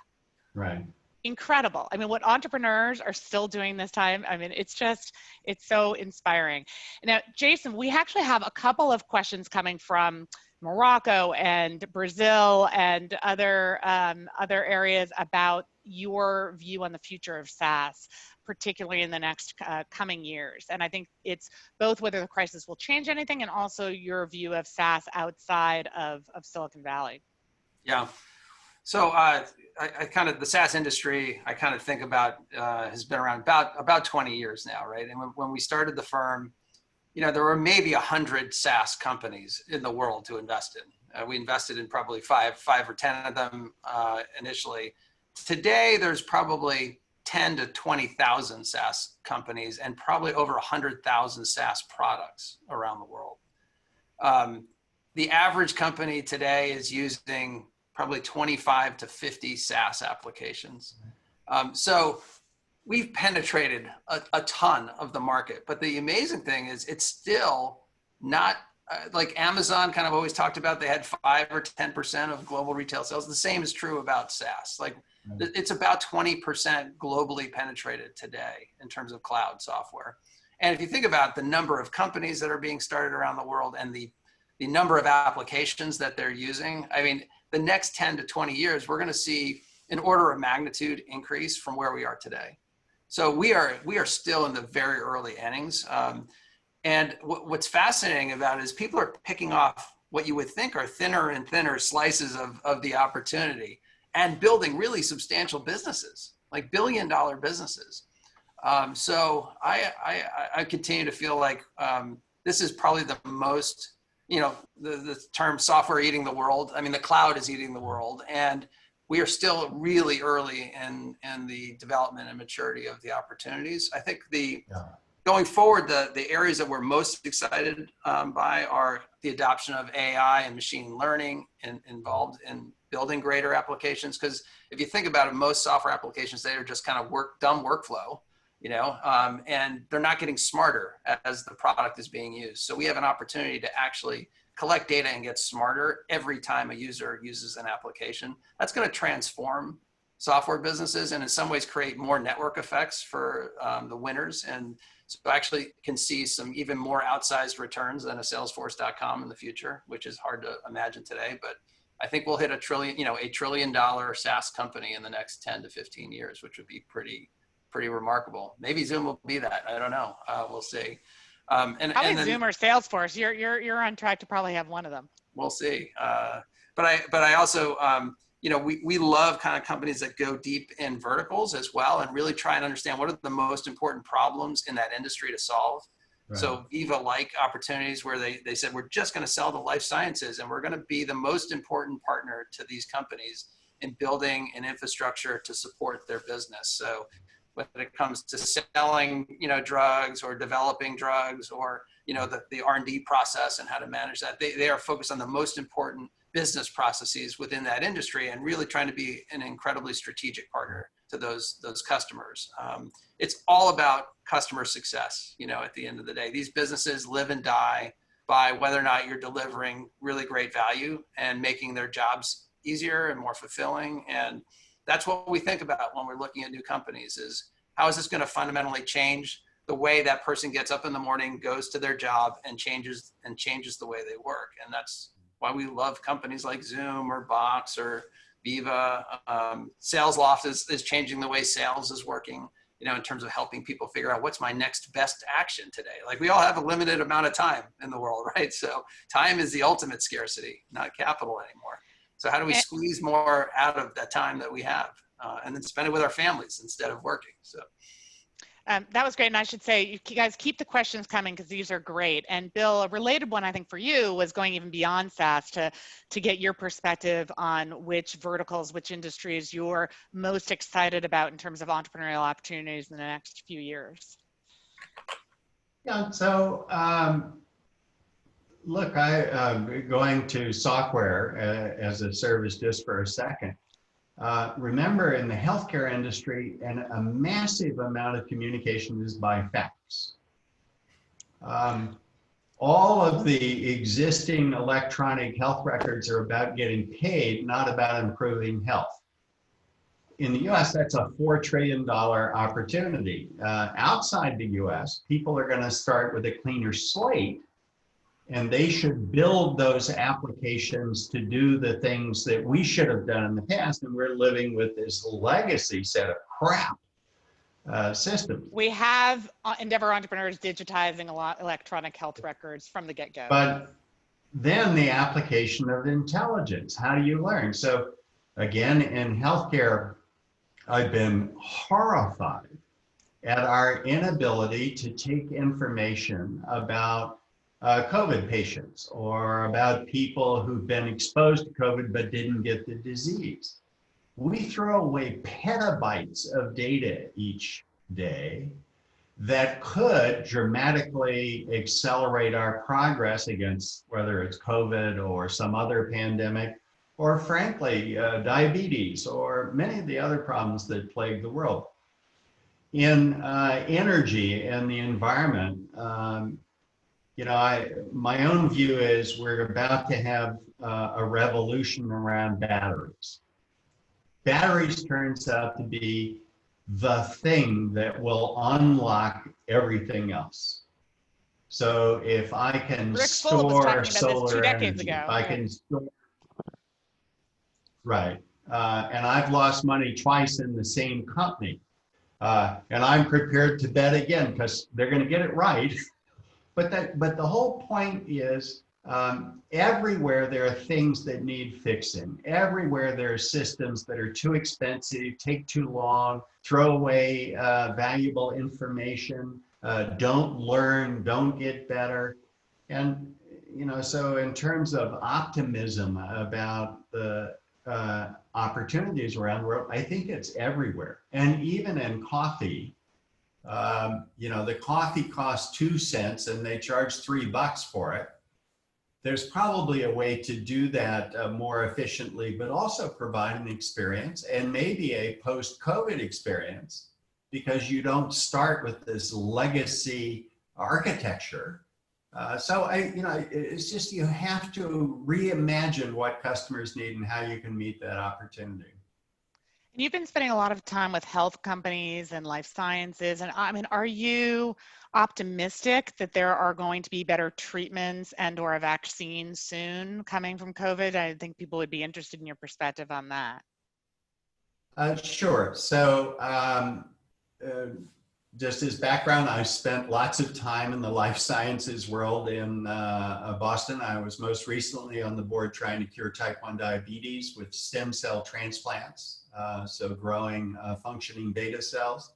Right. Incredible. I mean, what entrepreneurs are still doing this time, I mean, it's so inspiring. Now, Jason, we actually have a couple of questions coming from Morocco and Brazil and other areas about your view on the future of SaaS, particularly in the next coming years. And I think it's both whether the crisis will change anything and also your view of SaaS outside of Silicon Valley. Yeah. So I kind of, the SaaS industry, I kind of think about has been around about 20 years now, right? And when we started the firm, there were maybe 100 SaaS companies in the world to invest in. We invested in probably five or 10 of them initially. Today, there's probably 10 to 20,000 SaaS companies and probably over 100,000 SaaS products around the world. The average company today is using probably 25 to 50 SaaS applications. So we've penetrated a ton of the market, but the amazing thing is it's still not like Amazon kind of always talked about. They had 5 or 10% of global retail sales. The same is true about SaaS. Like it's about 20% globally penetrated today in terms of cloud software. And if you think about the number of companies that are being started around the world and the number of applications that they're using, I mean, the next 10 to 20 years, we're going to see an order of magnitude increase from where we are today. So we are still in the very early innings. And what's fascinating about it is people are picking off what you would think are thinner and thinner slices of the opportunity and building really substantial businesses, like billion-dollar businesses. So I continue to feel like this is probably the most, the term software eating the world. I mean, the cloud is eating the world, and we are still really early in the development and maturity of the opportunities. I think going forward, the areas that we're most excited by are the adoption of AI and machine learning involved in building greater applications. Because if you think about it, most software applications, they are just kind of dumb workflow, and they're not getting smarter as the product is being used. So we have an opportunity to actually collect data and get smarter every time a user uses an application. That's going to transform software businesses and in some ways create more network effects for the winners. And so actually can see some even more outsized returns than a Salesforce.com in the future, which is hard to imagine today. But I think we'll hit $1 trillion SaaS company in the next 10 to 15 years, which would be pretty remarkable. Maybe Zoom will be that. I don't know. We'll see. Probably Zoom or Salesforce. You're on track to probably have one of them. We'll see. But I also, we love kind of companies that go deep in verticals as well and really try and understand what are the most important problems in that industry to solve. Right. So Viva-like opportunities where they said, we're just going to sell to life sciences and we're going to be the most important partner to these companies in building an infrastructure to support their business. So whether it comes to selling, drugs or developing drugs or, the R&D process and how to manage that, they are focused on the most important business processes within that industry and really trying to be an incredibly strategic partner to those customers. It's all about customer success, at the end of the day. These businesses live and die by whether or not you're delivering really great value and making their jobs easier and more fulfilling. And that's what we think about when we're looking at new companies is how is this going to fundamentally change the way that person gets up in the morning, goes to their job, and changes the way they work. And that's why we love companies like Zoom or Box or Viva. SalesLoft is changing the way sales is working, in terms of helping people figure out what's my next best action today. Like, we all have a limited amount of time in the world, right? So time is the ultimate scarcity, not capital anymore. So how do we squeeze more out of that time that we have, and then spend it with our families instead of working? So. That was great. And I should say, you guys keep the questions coming because these are great. And Bill, a related one I think for you was going even beyond SaaS to get your perspective on which verticals, which industries you're most excited about in terms of entrepreneurial opportunities in the next few years. Yeah, so look, going to software as a service just for a second. Remember, in the healthcare industry, a massive amount of communication is by fax. All of the existing electronic health records are about getting paid, not about improving health. In the US, that's a $4 trillion opportunity. Outside the US, people are going to start with a cleaner slate, and they should build those applications to do the things that we should have done in the past. And we're living with this legacy set of crap systems. We have Endeavor entrepreneurs digitizing a lot electronic health records from the get-go. But then the application of intelligence. How do you learn? So again, in healthcare, I've been horrified at our inability to take information about COVID patients or about people who've been exposed to COVID but didn't get the disease. We throw away petabytes of data each day that could dramatically accelerate our progress against whether it's COVID or some other pandemic, or frankly, diabetes or many of the other problems that plague the world. In energy and the environment, my own view is we're about to have a revolution around batteries. Batteries turns out to be the thing that will unlock everything else. So if I can store solar energy, if I can store, right, and I've lost money twice in the same company, and I'm prepared to bet again because they're going to get it right. But the whole point is, everywhere there are things that need fixing. Everywhere there are systems that are too expensive, take too long, throw away valuable information, don't learn, don't get better. And, so in terms of optimism about the opportunities around the world, I think it's everywhere. And even in coffee, the coffee costs 2 cents and they charge $3 for it. There's probably a way to do that more efficiently, but also provide an experience and maybe a post-COVID experience, because you don't start with this legacy architecture. It's just, you have to reimagine what customers need and how you can meet that opportunity. You've been spending a lot of time with health companies and life sciences. And I mean, are you optimistic that there are going to be better treatments and or a vaccine soon coming from COVID? I think people would be interested in your perspective on that. Sure. So just as background, I've spent lots of time in the life sciences world in Boston. I was most recently on the board trying to cure type 1 diabetes with stem cell transplants. So growing functioning beta cells.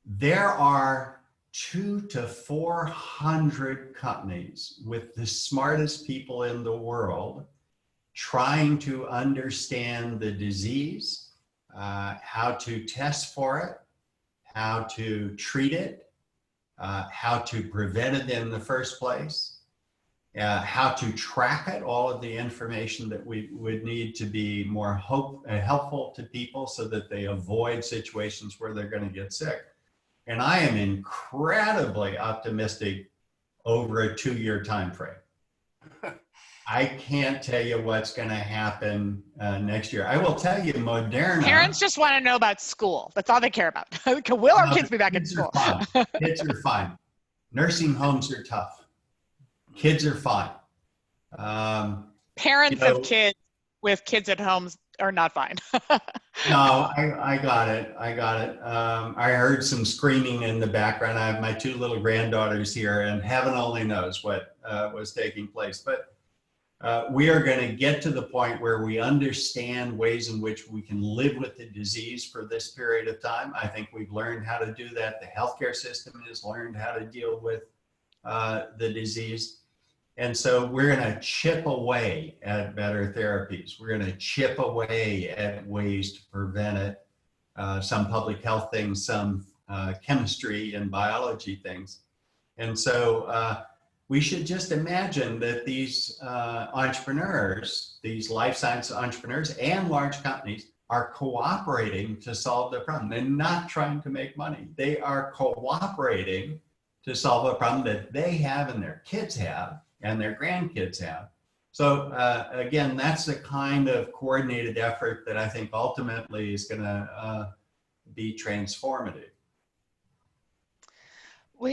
There are 200 to 400 companies with the smartest people in the world trying to understand the disease, how to test for it, how to treat it, how to prevent it in the first place, how to track it, all of the information that we would need to be more helpful to people so that they avoid situations where they're going to get sick. And I am incredibly optimistic over a 2-year time frame. I can't tell you what's going to happen next year. I will tell you, Moderna. Parents just want to know about school. That's all they care about. Will our kids be back in school? Are fine. Kids are fine. Nursing homes are tough. Kids are fine. Parents of kids with kids at homes are not fine. No, I got it. I got it. I heard some screaming in the background. I have my two little granddaughters here, and heaven only knows what was taking place. But we are going to get to the point where we understand ways in which we can live with the disease for this period of time. I think we've learned how to do that. The healthcare system has learned how to deal with the disease. And so we're going to chip away at better therapies. We're going to chip away at ways to prevent it. Some public health things, some chemistry and biology things. And so we should just imagine that these entrepreneurs, these life science entrepreneurs and large companies are cooperating to solve the problem. They're not trying to make money. They are cooperating to solve a problem that they have and their kids have and their grandkids have. So again, that's the kind of coordinated effort that I think ultimately is going to be transformative.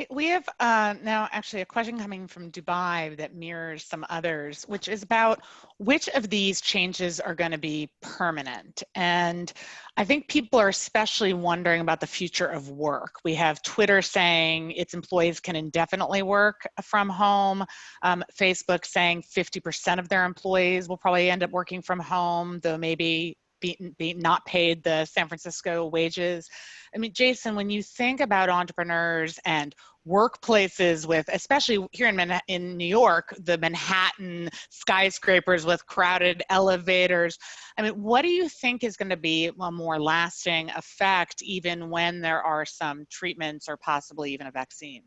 We have now actually a question coming from Dubai that mirrors some others, which is about which of these changes are going to be permanent. And I think people are especially wondering about the future of work. We have Twitter saying its employees can indefinitely work from home. Facebook saying 50% of their employees will probably end up working from home, though maybe be not paid the San Francisco wages. I mean, Jason, when you think about entrepreneurs and workplaces with, especially here in New York, the Manhattan skyscrapers with crowded elevators, I mean, what do you think is going to be a more lasting effect, even when there are some treatments or possibly even a vaccine?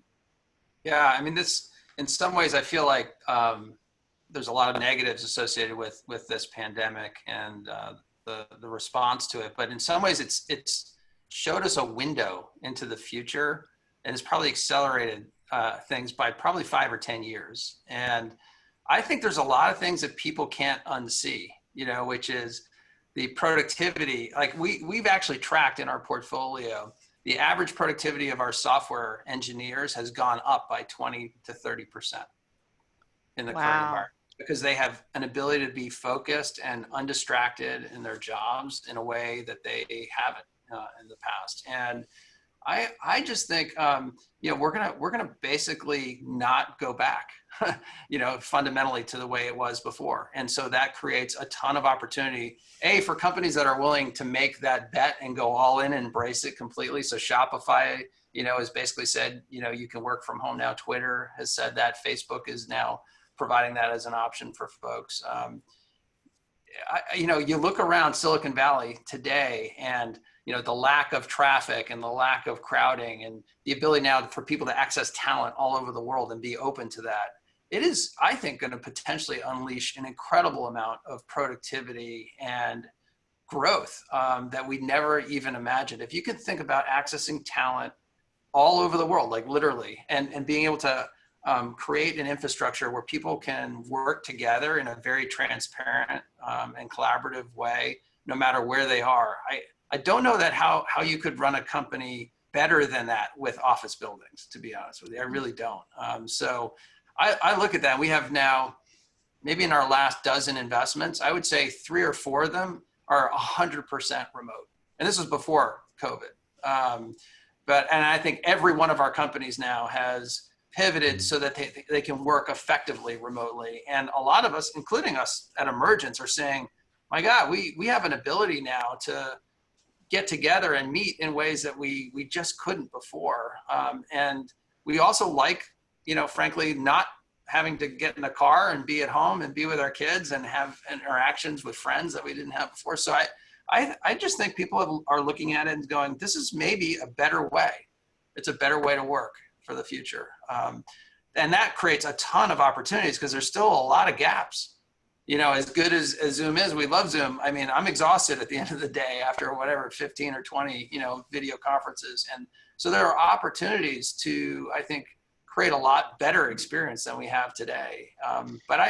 Yeah, I mean, in some ways, I feel like there's a lot of negatives associated with this pandemic and the response to it, but in some ways it's showed us a window into the future, and it's probably accelerated things by probably 5 or 10 years. And I think there's a lot of things that people can't unsee, which is the productivity. Like we've actually tracked in our portfolio, the average productivity of our software engineers has gone up by 20 to 30% in the current environment, because they have an ability to be focused and undistracted in their jobs in a way that they haven't in the past. And I just think we're gonna basically not go back fundamentally to the way it was before. And so that creates a ton of opportunity, for companies that are willing to make that bet and go all in and embrace it completely. So Shopify has basically said you can work from home now. Twitter has said that. Facebook is now providing that as an option for folks. You look around Silicon Valley today, and the lack of traffic and the lack of crowding and the ability now for people to access talent all over the world and be open to that. It is, I think, going to potentially unleash an incredible amount of productivity and growth that we never even imagined. If you could think about accessing talent all over the world, like literally, and being able to create an infrastructure where people can work together in a very transparent and collaborative way, no matter where they are. I don't know that how you could run a company better than that with office buildings, to be honest with you. I really don't. So I look at that. We have now, maybe in our last dozen investments, I would say 3 or 4 of them are 100% remote. And this was before COVID. And I think every one of our companies now has pivoted so that they can work effectively remotely. And a lot of us, including us at Emergence, are saying, my God, we have an ability now to get together and meet in ways that we just couldn't before. And we also like, frankly, not having to get in a car and be at home and be with our kids and have interactions with friends that we didn't have before. So I just think people are looking at it and going, this is maybe a better way. It's a better way to work for the future. And that creates a ton of opportunities, because there's still a lot of gaps. As good as Zoom is, we love Zoom. I mean, I'm exhausted at the end of the day after 15 or 20, video conferences. And so there are opportunities to, I think, create a lot better experience than we have today. But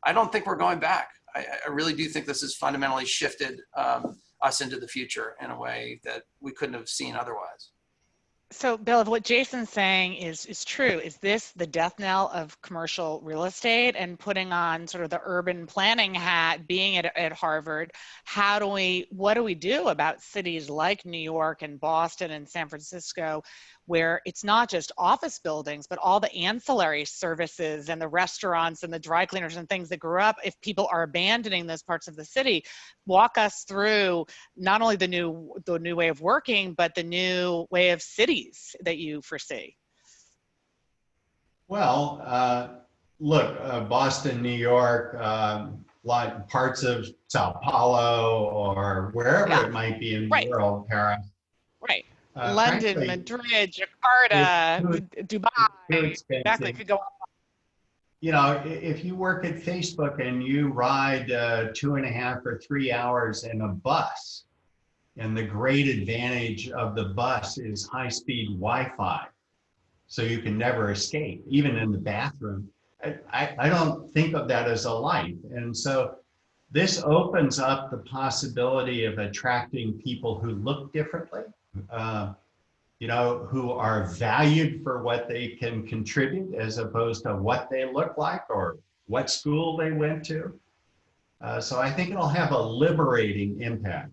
I don't think we're going back. I really do think this has fundamentally shifted us into the future in a way that we couldn't have seen otherwise. So, Bill, what Jason's saying is true. Is this the death knell of commercial real estate? And putting on sort of the urban planning hat, being at Harvard, what do we do about cities like New York and Boston and San Francisco, where it's not just office buildings, but all the ancillary services and the restaurants and the dry cleaners and things that grew up? If people are abandoning those parts of the city, walk us through not only the new way of working, but the new way of cities that you foresee. Well, look, Boston, New York, like parts of Sao Paulo or wherever it might be in the world, Paris. Right. London, Frankly, Madrid, Jakarta, Dubai. Exactly. Could go on. You know, if you work at Facebook and you ride 2.5 or 3 hours in a bus, and the great advantage of the bus is high-speed Wi-Fi, so you can never escape, even in the bathroom. I don't think of that as a life. And so this opens up the possibility of attracting people who look differently, you know, who are valued for what they can contribute as opposed to what they look like or what school they went to. So I think it'll have a liberating impact.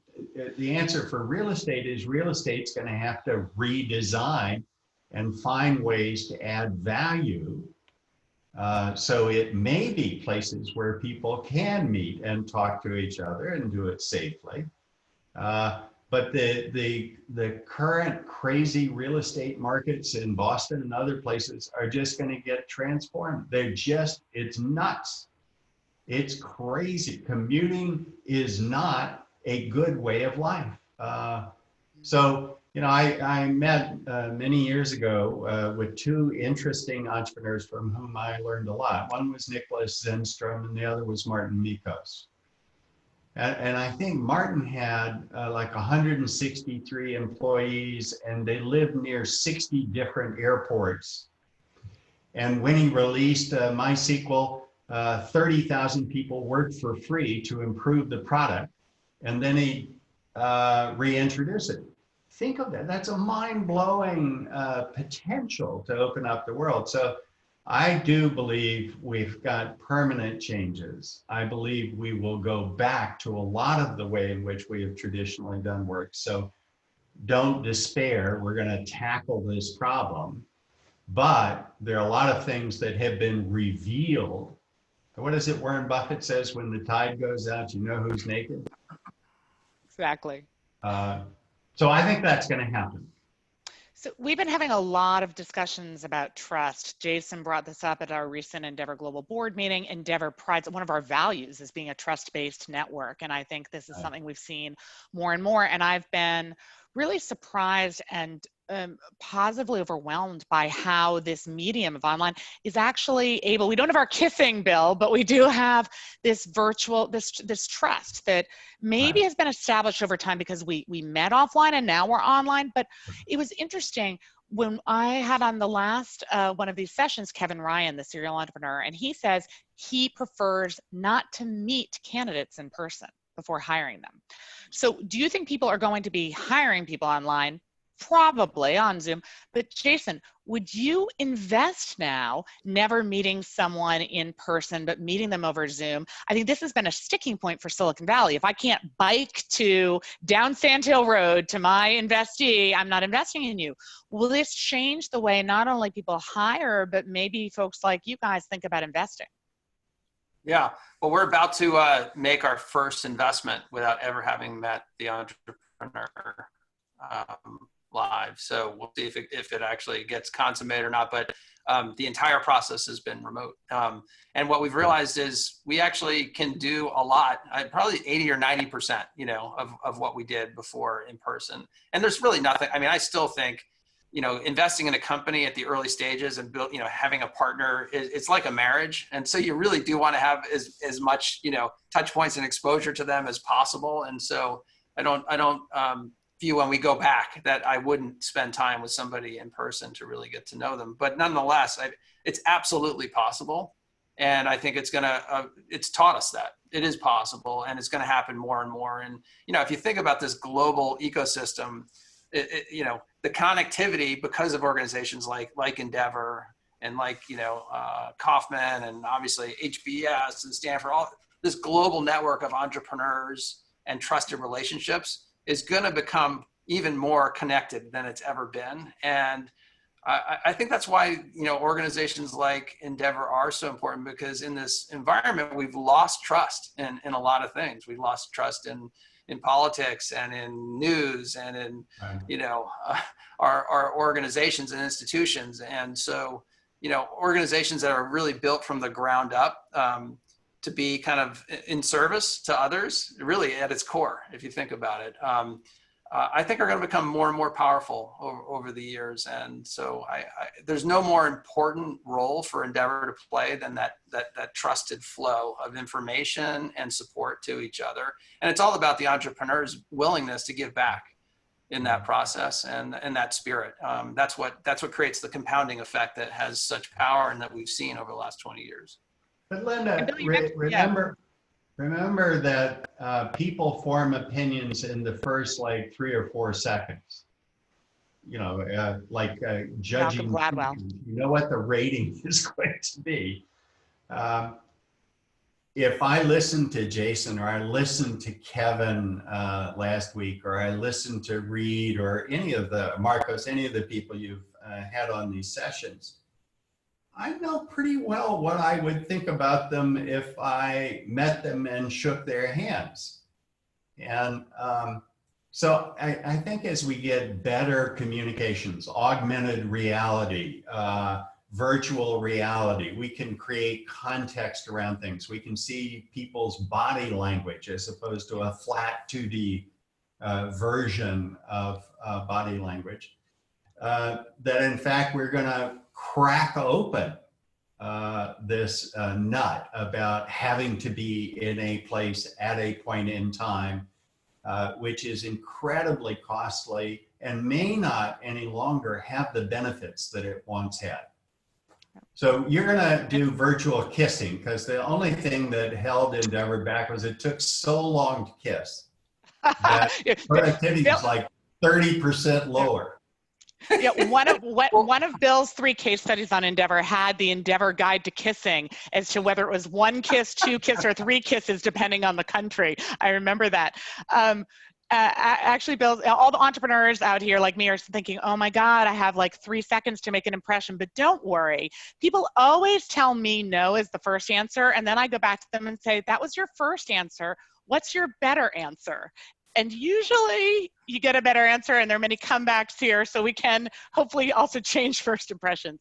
The answer for real estate is real estate's going to have to redesign and find ways to add value. So it may be places where people can meet and talk to each other and do it safely. But the current crazy real estate markets in Boston and other places are just going to get transformed. It's nuts. It's crazy. Commuting is not a good way of life. So, you know, I met many years ago with two interesting entrepreneurs from whom I learned a lot. One was Nicholas Zenstrom and the other was Martin Mikos. And I think Martin had like 163 employees and they lived near 60 different airports. And when he released MySQL, 30,000 people worked for free to improve the product. And then he reintroduced it. Think of that. That's a mind-blowing potential to open up the world. So I do believe we've got permanent changes. I believe we will go back to a lot of the way in which we have traditionally done work. So don't despair. We're going to tackle this problem. But there are a lot of things that have been revealed. What is it Warren Buffett says, when the tide goes out, you know who's naked? Exactly. So I think that's going to happen. So we've been having a lot of discussions about trust. Jason brought this up at our recent Endeavor Global Board meeting. Endeavor prides, one of our values is being a trust-based network. And I think this is something we've seen more and more. And I've been really surprised and positively overwhelmed by how this medium of online is actually able, we don't have our kissing, Bill, but we do have this virtual, this trust that maybe has been established over time because we met offline and now we're online. But it was interesting when I had on the last one of these sessions, Kevin Ryan, the serial entrepreneur, and he says he prefers not to meet candidates in person before hiring them. So do you think people are going to be hiring people online? Probably on Zoom. But Jason, would you invest now never meeting someone in person, but meeting them over Zoom? I think this has been a sticking point for Silicon Valley. If I can't bike down Sand Hill Road to my investee, I'm not investing in you. Will this change the way not only people hire, but maybe folks like you guys think about investing? Yeah, well, we're about to make our first investment without ever having met the entrepreneur live. So we'll see if it actually gets consummated or not, but the entire process has been remote. And what we've realized is we actually can do a lot, probably 80 or 90%, you know, of what we did before in person. And there's really nothing, I mean, I still think, you know, investing in a company at the early stages and build, you know, having a partner, it's like a marriage. And so you really do want to have as much, you know, touch points and exposure to them as possible. And so I don't view when we go back that I wouldn't spend time with somebody in person to really get to know them. But nonetheless, it's absolutely possible. And I think it's it's taught us that it is possible, and it's gonna happen more and more. And, if you think about this global ecosystem, the connectivity, because of organizations like Endeavor and like, Kaufman, and obviously HBS and Stanford, all this global network of entrepreneurs and trusted relationships is going to become even more connected than it's ever been. And I think that's why, organizations like Endeavor are so important, because in this environment, we've lost trust in a lot of things. We've lost trust in politics and in news and in, our organizations and institutions. And so, organizations that are really built from the ground up to be kind of in service to others, really at its core, if you think about it, I think are going to become more and more powerful over the years. And so there's no more important role for Endeavor to play than that trusted flow of information and support to each other. And it's all about the entrepreneur's willingness to give back in that process and that spirit. That's what creates the compounding effect that has such power and that we've seen over the last 20 years. But Linda, remember that people form opinions in the first like 3 or 4 seconds. Judging. Malcolm Gladwell. You know what the rating is going to be. If I listened to Jason, or I listened to Kevin last week, or I listened to Reed, or any of the Marcos, any of the people you've had on these sessions, I know pretty well what I would think about them if I met them and shook their hands. And so I think as we get better communications, augmented reality, virtual reality, we can create context around things. We can see people's body language as opposed to a flat 2D version of body language. That in fact, we're going to crack open this nut about having to be in a place at a point in time, which is incredibly costly and may not any longer have the benefits that it once had. So you're going to do virtual kissing, because the only thing that held Endeavor back was it took so long to kiss that productivity is like 30% lower. Yeah, one of Bill's 3 case studies on Endeavor had the Endeavor Guide to Kissing as to whether it was 1 kiss, 2 kisses, or 3 kisses, depending on the country. I remember that. Actually, Bill, all the entrepreneurs out here like me are thinking, oh my God, I have like 3 seconds to make an impression. But don't worry. People always tell me no is the first answer. And then I go back to them and say, that was your first answer. What's your better answer? And usually you get a better answer, and there are many comebacks here, so we can hopefully also change first impressions.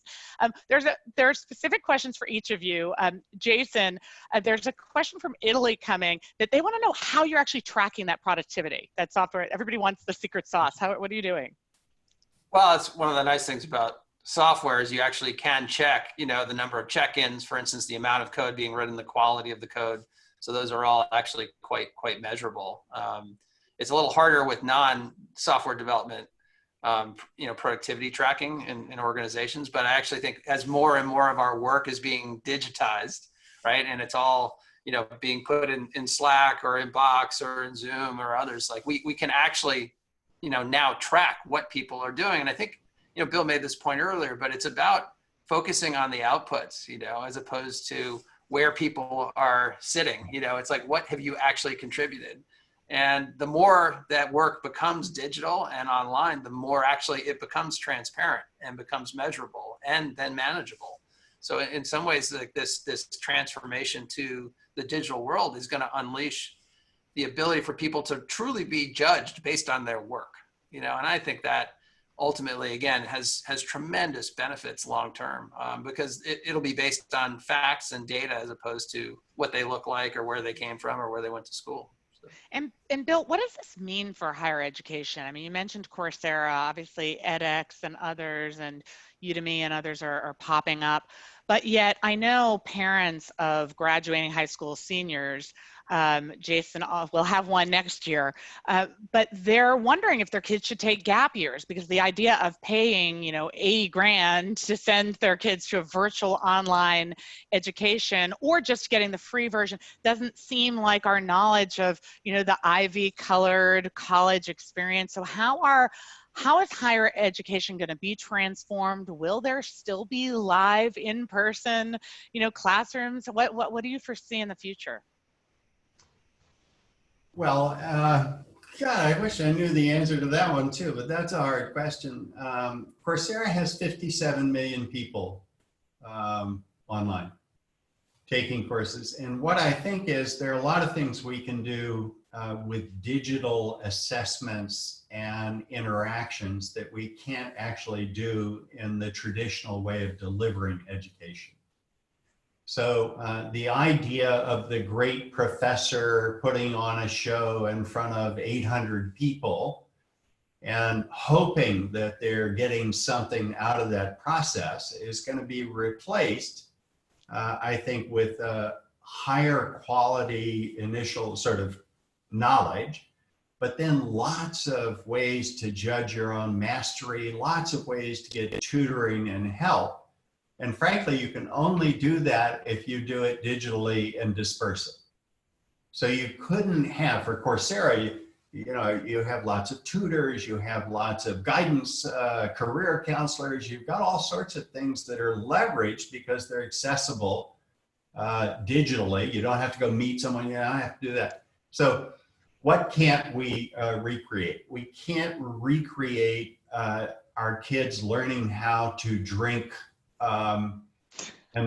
There are specific questions for each of you. Jason, there's a question from Italy coming that they want to know how you're actually tracking that productivity, that software. Everybody wants the secret sauce. What are you doing? Well, it's one of the nice things about software is you actually can check, the number of check-ins, for instance, the amount of code being written, the quality of the code. So those are all actually quite measurable. It's a little harder with non-software development, productivity tracking in organizations. But I actually think as more and more of our work is being digitized, right, and it's all being put in Slack or in Box or in Zoom or others, like we can actually now track what people are doing. And I think Bill made this point earlier, but it's about focusing on the outputs, as opposed to where people are sitting. It's like, what have you actually contributed? And the more that work becomes digital and online, the more actually it becomes transparent and becomes measurable and then manageable. So in some ways, like this transformation to the digital world is going to unleash the ability for people to truly be judged based on their work. And I think that ultimately, again, has tremendous benefits long-term, because it'll be based on facts and data as opposed to what they look like or where they came from or where they went to school. And Bill, what does this mean for higher education? I mean, you mentioned Coursera, obviously edX and others, and Udemy and others are popping up. But yet I know parents of graduating high school seniors Jason will have one next year. But they're wondering if their kids should take gap years, because the idea of paying, 80 grand to send their kids to a virtual online education or just getting the free version doesn't seem like our knowledge of, the Ivy colored college experience. So how is higher education going to be transformed? Will there still be live in-person, classrooms? What do you foresee in the future? Well, God, I wish I knew the answer to that one too, but that's a hard question. Coursera has 57 million people online taking courses. And what I think is there are a lot of things we can do with digital assessments and interactions that we can't actually do in the traditional way of delivering education. So the idea of the great professor putting on a show in front of 800 people and hoping that they're getting something out of that process is going to be replaced, I think, with a higher quality initial sort of knowledge, but then lots of ways to judge your own mastery, lots of ways to get tutoring and help. And frankly, you can only do that if you do it digitally and disperse it. So you couldn't have, for Coursera, you have lots of tutors, you have lots of guidance, career counselors, you've got all sorts of things that are leveraged because they're accessible digitally. You don't have to go meet someone, you don't have to do that. So what can't we recreate? We can't recreate our kids learning how to drink and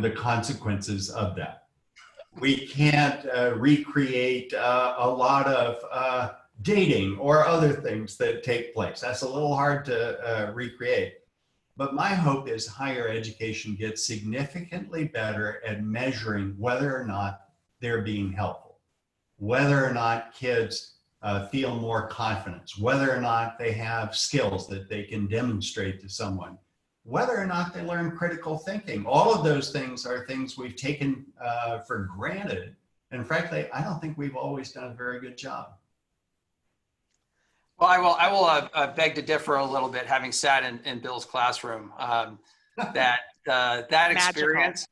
the consequences of that. We can't recreate a lot of dating or other things that take place. That's a little hard to recreate. But my hope is higher education gets significantly better at measuring whether or not they're being helpful, whether or not kids feel more confidence, whether or not they have skills that they can demonstrate to someone, whether or not they learn critical thinking. All of those things are things we've taken for granted. And frankly, I don't think we've always done a very good job. Well, I will beg to differ a little bit, having sat in Bill's classroom. That experience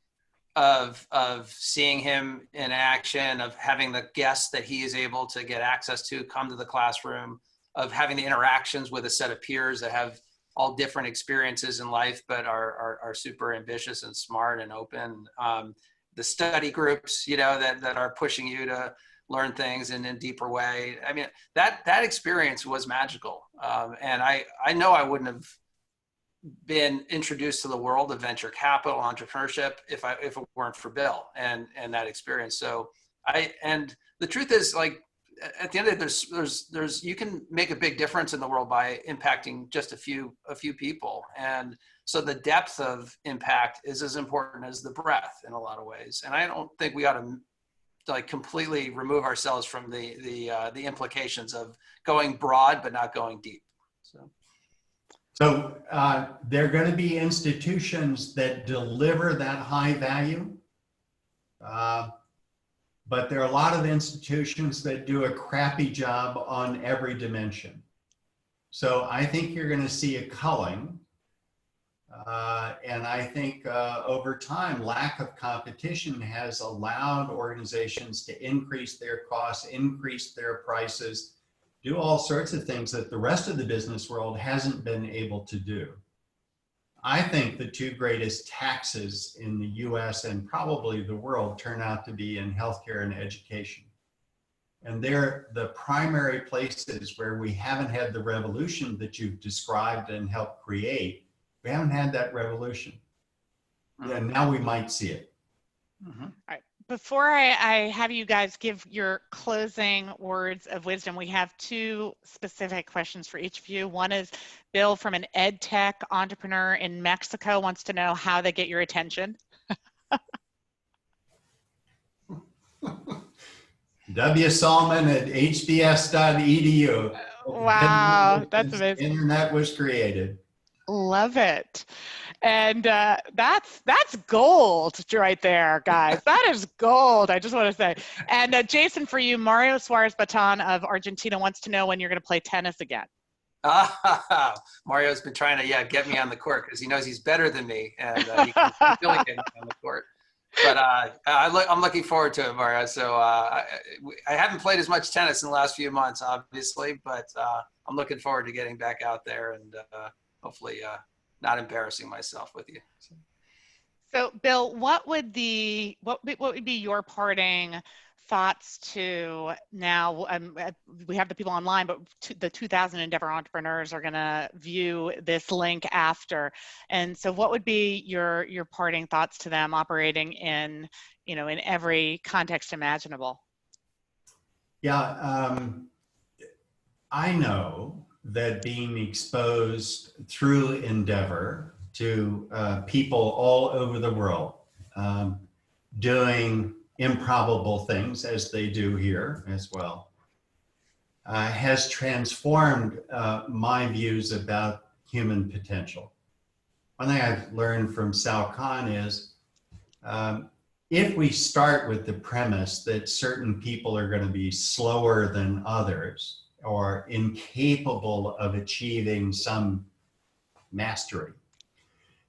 of seeing him in action, of having the guests that he is able to get access to come to the classroom, of having the interactions with a set of peers that have all different experiences in life, but are super ambitious and smart and open. The study groups, that are pushing you to learn things in a deeper way. I mean, that experience was magical. And I know I wouldn't have been introduced to the world of venture capital entrepreneurship if it weren't for Bill and that experience. So and the truth is, like, at the end of it, there's you can make a big difference in the world by impacting just a few people. And so the depth of impact is as important as the breadth in a lot of ways. And I don't think we ought to like completely remove ourselves from the implications of going broad but not going deep. So there are going to be institutions that deliver that high value, but there are a lot of institutions that do a crappy job on every dimension. So I think you're going to see a culling. And I think over time, lack of competition has allowed organizations to increase their costs, increase their prices, do all sorts of things that the rest of the business world hasn't been able to do. I think the two greatest taxes in the US and probably the world turn out to be in healthcare and education. And they're the primary places where we haven't had the revolution that you've described and helped create. We haven't had that revolution. And now we might see it. Mm-hmm. All right. Before I have you guys give your closing words of wisdom, we have two specific questions for each of you. One is Bill, from an ed tech entrepreneur in Mexico, wants to know how they get your attention. Sahlman at hbs.edu. Wow, that's amazing. Internet was created. Love it. And that's gold right there, guys. That is gold, I just want to say. And Jason, for you, Mario Suarez Batan of Argentina wants to know when you're going to play tennis again. Mario's been trying to get me on the court because he knows he's better than me, and he can really get me on the court. But I'm looking forward to it, Mario. So I haven't played as much tennis in the last few months, obviously, but I'm looking forward to getting back out there and hopefully not embarrassing myself with you. So, Bill, what would be your parting thoughts to now? We have the people online, but the 2,000 Endeavor entrepreneurs are going to view this link after. And so, what would be your parting thoughts to them operating in in every context imaginable? Yeah, I know that being exposed through Endeavor to people all over the world doing improbable things, as they do here as well, has transformed my views about human potential. One thing I've learned from Sahlman is if we start with the premise that certain people are going to be slower than others or incapable of achieving some mastery,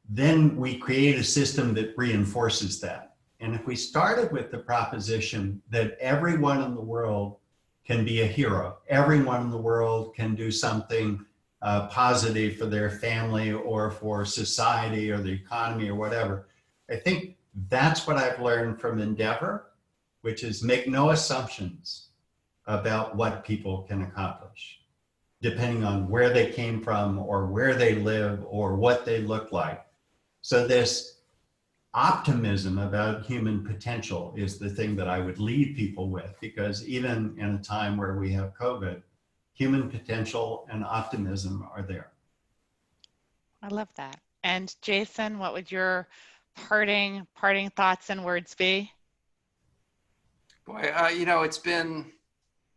then we create a system that reinforces that. And if we started with the proposition that everyone in the world can be a hero, everyone in the world can do something positive for their family or for society or the economy or whatever, I think that's what I've learned from Endeavor, which is make no assumptions about what people can accomplish, depending on where they came from or where they live or what they look like. So this optimism about human potential is the thing that I would leave people with, because even in a time where we have COVID, human potential and optimism are there. I love that. And Jason, what would your parting thoughts and words be? Boy, it's been,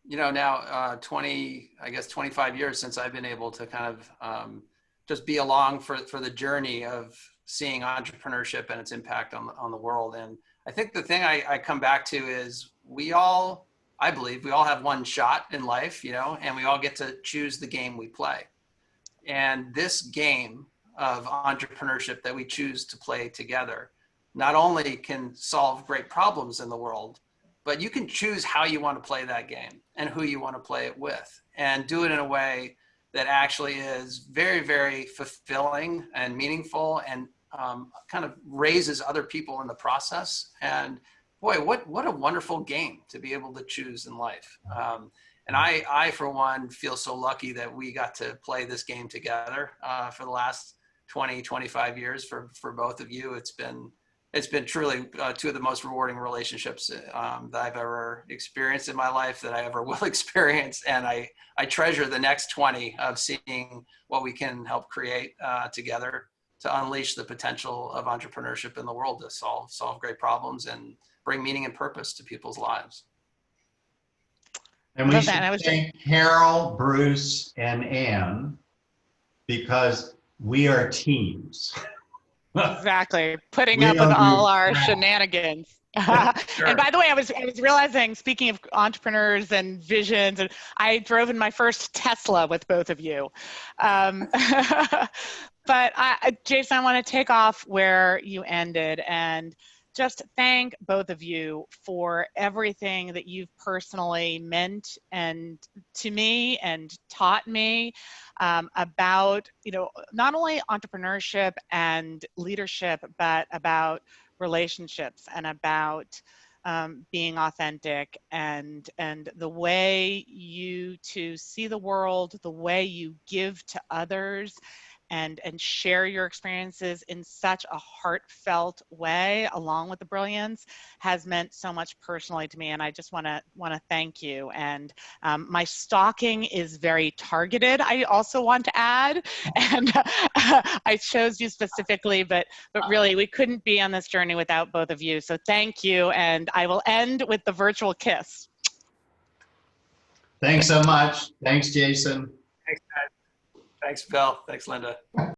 now 25 years since I've been able to kind of just be along for the journey of seeing entrepreneurship and its impact on the world. And I think the thing I come back to is I believe we all have one shot in life, and we all get to choose the game we play. And this game of entrepreneurship that we choose to play together not only can solve great problems in the world, but you can choose how you want to play that game and who you want to play it with, and do it in a way that actually is very, very fulfilling and meaningful, and kind of raises other people in the process. And boy, what a wonderful game to be able to choose in life. And I, for one, feel so lucky that we got to play this game together for the last 20, 25 years for both of you. It's been truly two of the most rewarding relationships that I've ever experienced in my life, that I ever will experience. And I treasure the next 20 of seeing what we can help create together to unleash the potential of entrepreneurship in the world to solve great problems and bring meaning and purpose to people's lives. And we should thank Carol, Bruce, and Anne, because we are teams. Exactly. Putting up with all our shenanigans. Sure. And by the way, I was realizing, speaking of entrepreneurs and visions, and I drove in my first Tesla with both of you. But Jason, I want to take off where you ended and just thank both of you for everything that you've personally meant and to me and taught me about, not only entrepreneurship and leadership, but about relationships and about being authentic and the way you to see the world, the way you give to others, and share your experiences in such a heartfelt way, along with the brilliance, has meant so much personally to me. And I just want to thank you. And my stalking is very targeted, I also want to add. And I chose you specifically, but really we couldn't be on this journey without both of you. So thank you. And I will end with the virtual kiss. Thanks so much. Thanks, Jason. Thanks, guys. Thanks, Bill. Thanks, Linda.